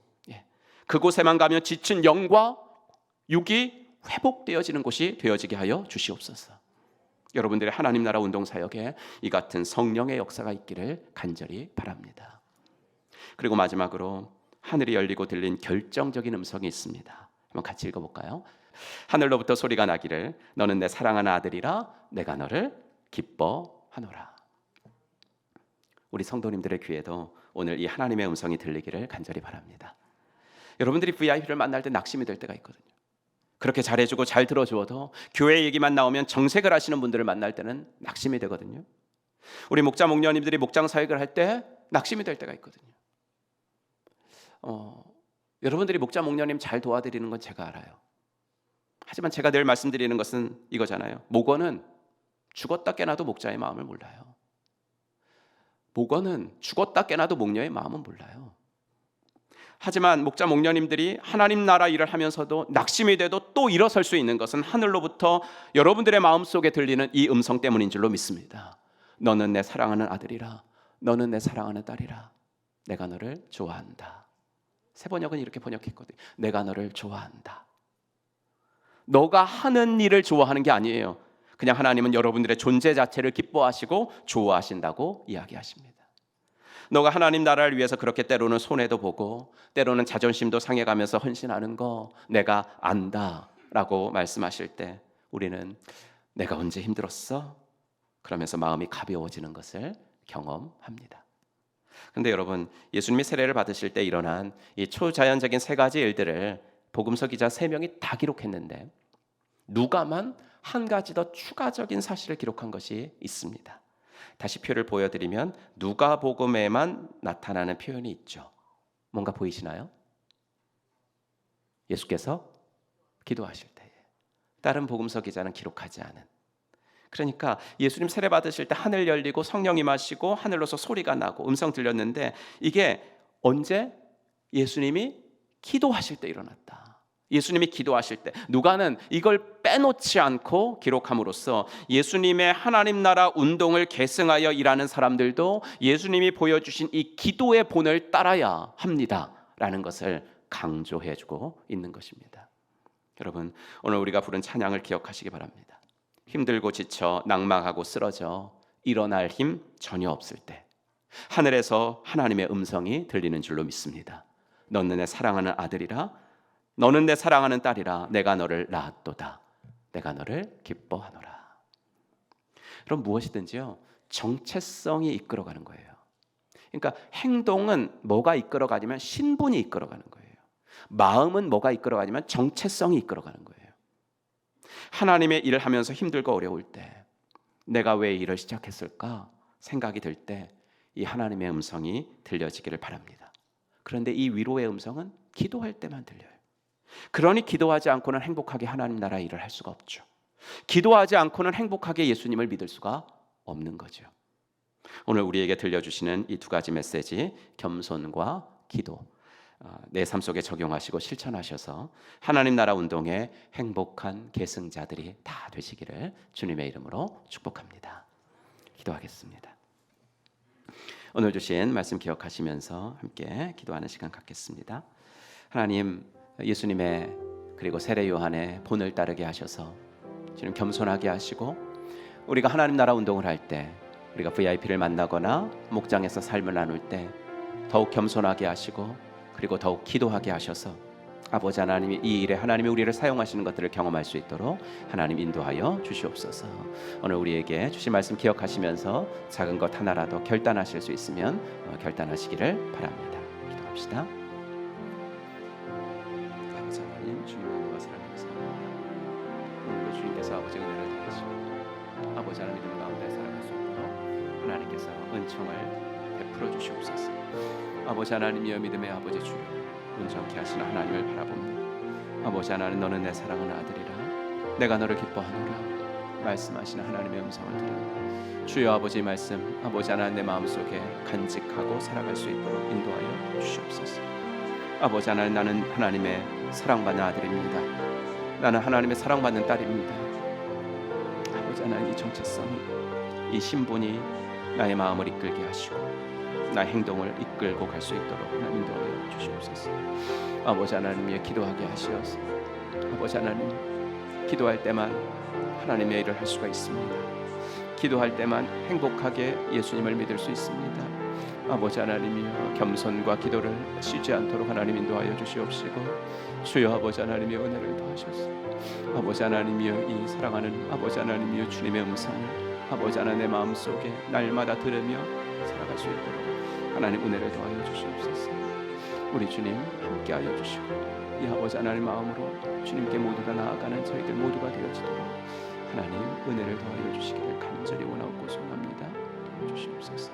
그곳에만 가면 지친 영과 육이 회복되어지는 곳이 되어지게 하여 주시옵소서. 여러분들의 하나님 나라 운동 사역에 이 같은 성령의 역사가 있기를 간절히 바랍니다. 그리고 마지막으로 하늘이 열리고 들린 결정적인 음성이 있습니다. 한번 같이 읽어볼까요? 하늘로부터 소리가 나기를 너는 내 사랑하는 아들이라 내가 너를 기뻐하노라. 우리 성도님들의 귀에도 오늘 이 하나님의 음성이 들리기를 간절히 바랍니다. 여러분들이 VIP를 만날 때 낙심이 될 때가 있거든요. 그렇게 잘해주고 잘 들어주어도 교회 얘기만 나오면 정색을 하시는 분들을 만날 때는 낙심이 되거든요. 우리 목자 목녀님들이 목장 사역을 할 때 낙심이 될 때가 있거든요. 여러분들이 목자 목녀님 잘 도와드리는 건 제가 알아요. 하지만 제가 늘 말씀드리는 것은 이거잖아요. 목원은 죽었다 깨나도 목자의 마음을 몰라요. 목원은 죽었다 깨나도 목녀의 마음은 몰라요. 하지만 목자 목녀님들이 하나님 나라 일을 하면서도 낙심이 돼도 또 일어설 수 있는 것은 하늘로부터 여러분들의 마음속에 들리는 이 음성 때문인 줄로 믿습니다. 너는 내 사랑하는 아들이라, 너는 내 사랑하는 딸이라, 내가 너를 좋아한다. 세번역은 이렇게 번역했거든요. 내가 너를 좋아한다. 너가 하는 일을 좋아하는 게 아니에요. 그냥 하나님은 여러분들의 존재 자체를 기뻐하시고 좋아하신다고 이야기하십니다. 너가 하나님 나라를 위해서 그렇게 때로는 손해도 보고 때로는 자존심도 상해가면서 헌신하는 거 내가 안다 라고 말씀하실 때 우리는 내가 언제 힘들었어? 그러면서 마음이 가벼워지는 것을 경험합니다. 그런데 여러분, 예수님이 세례를 받으실 때 일어난 이 초자연적인 세 가지 일들을 복음서 기자 3명이 다 기록했는데 누가만 한 가지 더 추가적인 사실을 기록한 것이 있습니다. 다시 표를 보여드리면 누가복음에만 나타나는 표현이 있죠. 뭔가 보이시나요? 예수께서 기도하실 때에 다른 복음서 기자는 기록하지 않은, 그러니까 예수님 세례 받으실 때 하늘 열리고 성령 임하시고 하늘로서 소리가 나고 음성 들렸는데 이게 언제? 예수님이 기도하실 때 일어났다. 예수님이 기도하실 때, 누가는 이걸 빼놓지 않고 기록함으로써 예수님의 하나님 나라 운동을 계승하여 일하는 사람들도 예수님이 보여주신 이 기도의 본을 따라야 합니다라는 것을 강조해주고 있는 것입니다. 여러분, 오늘 우리가 부른 찬양을 기억하시기 바랍니다. 힘들고 지쳐 낙망하고 쓰러져 일어날 힘 전혀 없을 때 하늘에서 하나님의 음성이 들리는 줄로 믿습니다. 너는 내 사랑하는 아들이라, 너는 내 사랑하는 딸이라, 내가 너를 낳았도다, 내가 너를 기뻐하노라. 그럼 무엇이든지요, 정체성이 이끌어가는 거예요. 그러니까 행동은 뭐가 이끌어가냐면 신분이 이끌어가는 거예요. 마음은 뭐가 이끌어가냐면 정체성이 이끌어가는 거예요. 하나님의 일을 하면서 힘들고 어려울 때 내가 왜 일을 시작했을까 생각이 들 때 이 하나님의 음성이 들려지기를 바랍니다. 그런데 이 위로의 음성은 기도할 때만 들려요. 그러니 기도하지 않고는 행복하게 하나님 나라 일을 할 수가 없죠. 기도하지 않고는 행복하게 예수님을 믿을 수가 없는 거죠. 오늘 우리에게 들려주시는 이 두 가지 메시지, 겸손과 기도, 내 삶 속에 적용하시고 실천하셔서 하나님 나라 운동의 행복한 계승자들이 다 되시기를 주님의 이름으로 축복합니다. 기도하겠습니다. 오늘 주신 말씀 기억하시면서 함께 기도하는 시간 갖겠습니다. 하나님, 예수님의 그리고 세례 요한의 본을 따르게 하셔서 주님 겸손하게 하시고, 우리가 하나님 나라 운동을 할 때, 우리가 VIP를 만나거나 목장에서 삶을 나눌 때 더욱 겸손하게 하시고, 그리고 더욱 기도하게 하셔서 아버지 하나님이 이 일에 하나님이 우리를 사용하시는 것들을 경험할 수 있도록 하나님 인도하여 주시옵소서. 오늘 우리에게 주신 말씀 기억하시면서 작은 것 하나라도 결단하실 수 있으면 결단하시기를 바랍니다. 기도합시다. 아버지 하나님, 주님의 것을 감사합니다. 오늘도 주님께서 아버지 은혜를 더하시고 아버지 하나님 믿음 가운데 살아갈 수 있도록 하나님께서 은총을 베풀어 주시옵소서. 아버지 하나님이여 믿음의 아버지 주여, 온전케 하시는 하나님을 바라봅니다. 아버지 하나님, 너는 내 사랑하는 아들이라 내가 너를 기뻐하노라 말씀하시는 하나님의 음성을 들으니 주여 아버지의 말씀, 아버지 하나님 내 마음속에 간직하고 살아갈 수 있도록 인도하여 주시옵소서. 아버지 하나님, 나는 하나님의 사랑받는 아들입니다. 나는 하나님의 사랑받는 딸입니다. 아버지 하나님, 이 정체성이, 이 신분이 나의 마음을 이끌게 하시고 나의 행동을 이끌고 갈 수 있도록 하나님 인도하여 주시옵소서. 아버지 하나님의 기도하게 하시어서 아버지 하나님, 기도할 때만 하나님의 일을 할 수가 있습니다. 기도할 때만 행복하게 예수님을 믿을 수 있습니다. 아버지 하나님이여, 겸손과 기도를 쉬지 않도록 하나님 인도하여 주시옵시고, 주여 아버지 하나님의 은혜를 더하셔서 아버지 하나님이여, 이 사랑하는 아버지 하나님이여 주님의 음성을 아버지 하나님 내 마음속에 날마다 들으며 살아갈 수 있도록 하나님 은혜를 더하여 주시옵소서. 우리 주님 함께하여 주시고, 이 아버지 하나님 마음으로 주님께 모두가 나아가는 저희들 모두가 되어지도록 하나님 은혜를 더하여 주시기를 간절히 원하고 소원합니다. 도와주시옵소서.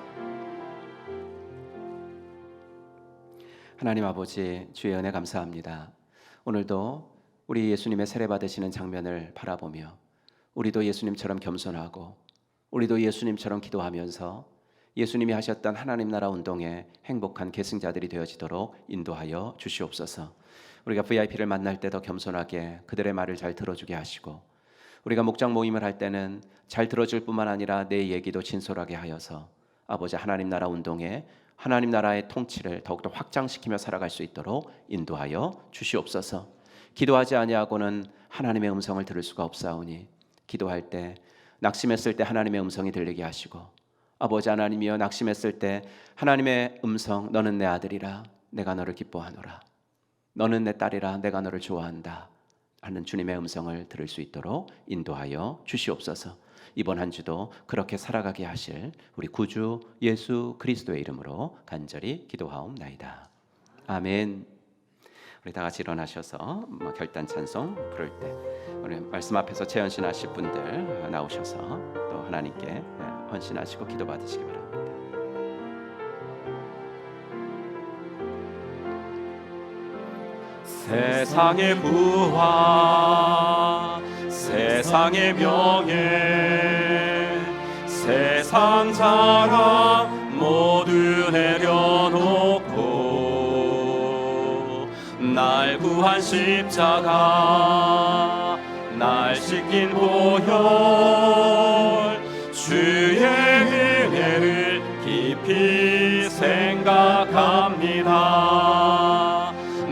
하나님 아버지, 주의 은혜 감사합니다. 오늘도 우리 예수님의 세례 받으시는 장면을 바라보며 우리도 예수님처럼 겸손하고 우리도 예수님처럼 기도하면서 예수님이 하셨던 하나님 나라 운동의 행복한 계승자들이 되어지도록 인도하여 주시옵소서. 우리가 VIP를 만날 때도 겸손하게 그들의 말을 잘 들어주게 하시고, 우리가 목장 모임을 할 때는 잘 들어줄 뿐만 아니라 내 얘기도 진솔하게 하여서 아버지 하나님 나라 운동의 하나님 나라의 통치를 더욱더 확장시키며 살아갈 수 있도록 인도하여 주시옵소서. 기도하지 아니하고는 하나님의 음성을 들을 수가 없사오니 기도할 때, 낙심했을 때 하나님의 음성이 들리게 하시고, 아버지 하나님이여, 낙심했을 때 하나님의 음성, 너는 내 아들이라 내가 너를 기뻐하노라, 너는 내 딸이라 내가 너를 좋아한다 하는 주님의 음성을 들을 수 있도록 인도하여 주시옵소서. 이번 한 주도 그렇게 살아가게 하실 우리 구주 예수 그리스도의 이름으로 간절히 기도하옵나이다. 아멘. 우리 다 같이 일어나셔서 결단 찬송 부를 때 우리 말씀 앞에서 재헌신하실 분들 나오셔서 또 하나님께 헌신하시고 기도 받으시기 바랍니다. 세상의 부와 세상의 명예, 세상 자랑 모두 내려놓고 날 구한 십자가, 날 씻긴 보혈, 주의 은혜를 깊이 생각합니다.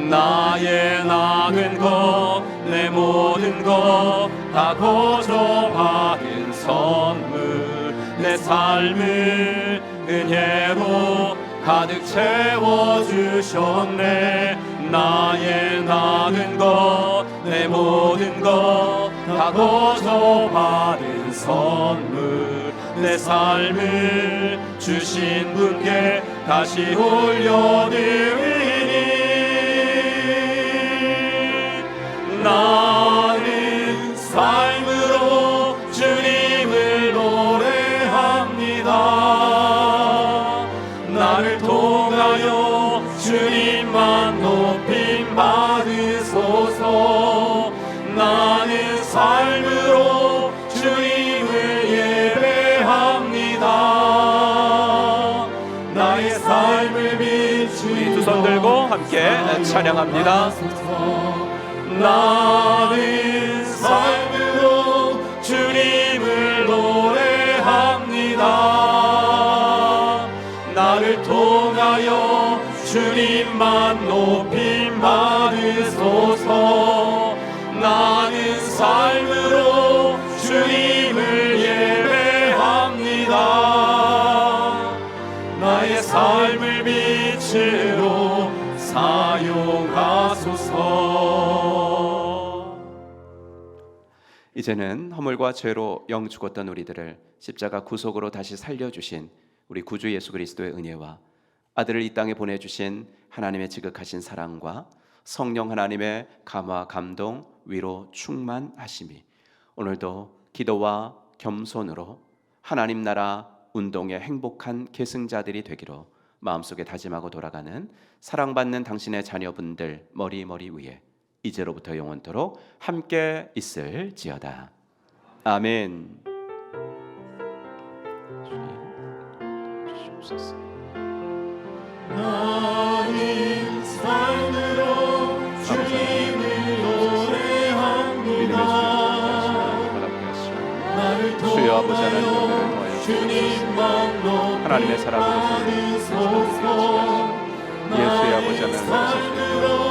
나의 나은 것, 내 모든 것 다 거저 받은 선물, 내 삶을 은혜로 가득 채워주셨네. 나의 나은 것, 내 모든 것 다 거저 받은 선물, 내 삶을 주신 분께 다시 올려드리니 나는 삶으로 주님을 노래합니다. 함께 찬양합니다. 나는 삶으로 주님을 노래합니다. 나를 통하여 주님만 높임 받으소서. 나는 삶으로 주님을 예배합니다. 나의 삶을 빛으로 사용하소서. 이제는 허물과 죄로 영 죽었던 우리들을 십자가 구속으로 다시 살려주신 우리 구주 예수 그리스도의 은혜와 아들을 이 땅에 보내주신 하나님의 지극하신 사랑과 성령 하나님의 감화, 감동, 위로, 충만하심이 오늘도 기도와 겸손으로 하나님 나라 운동의 행복한 계승자들이 되기로 마음속에 다짐하고 돌아가는 사랑받는 당신의 자녀분들 머리 위에 이제로부터 영원토록 함께 있을지어다. 아멘. 나는 삶으로 주님을 노래합니다. 주여 아버지 하나님 주님만 하나님의 사랑으로 예수의 아버지 하나님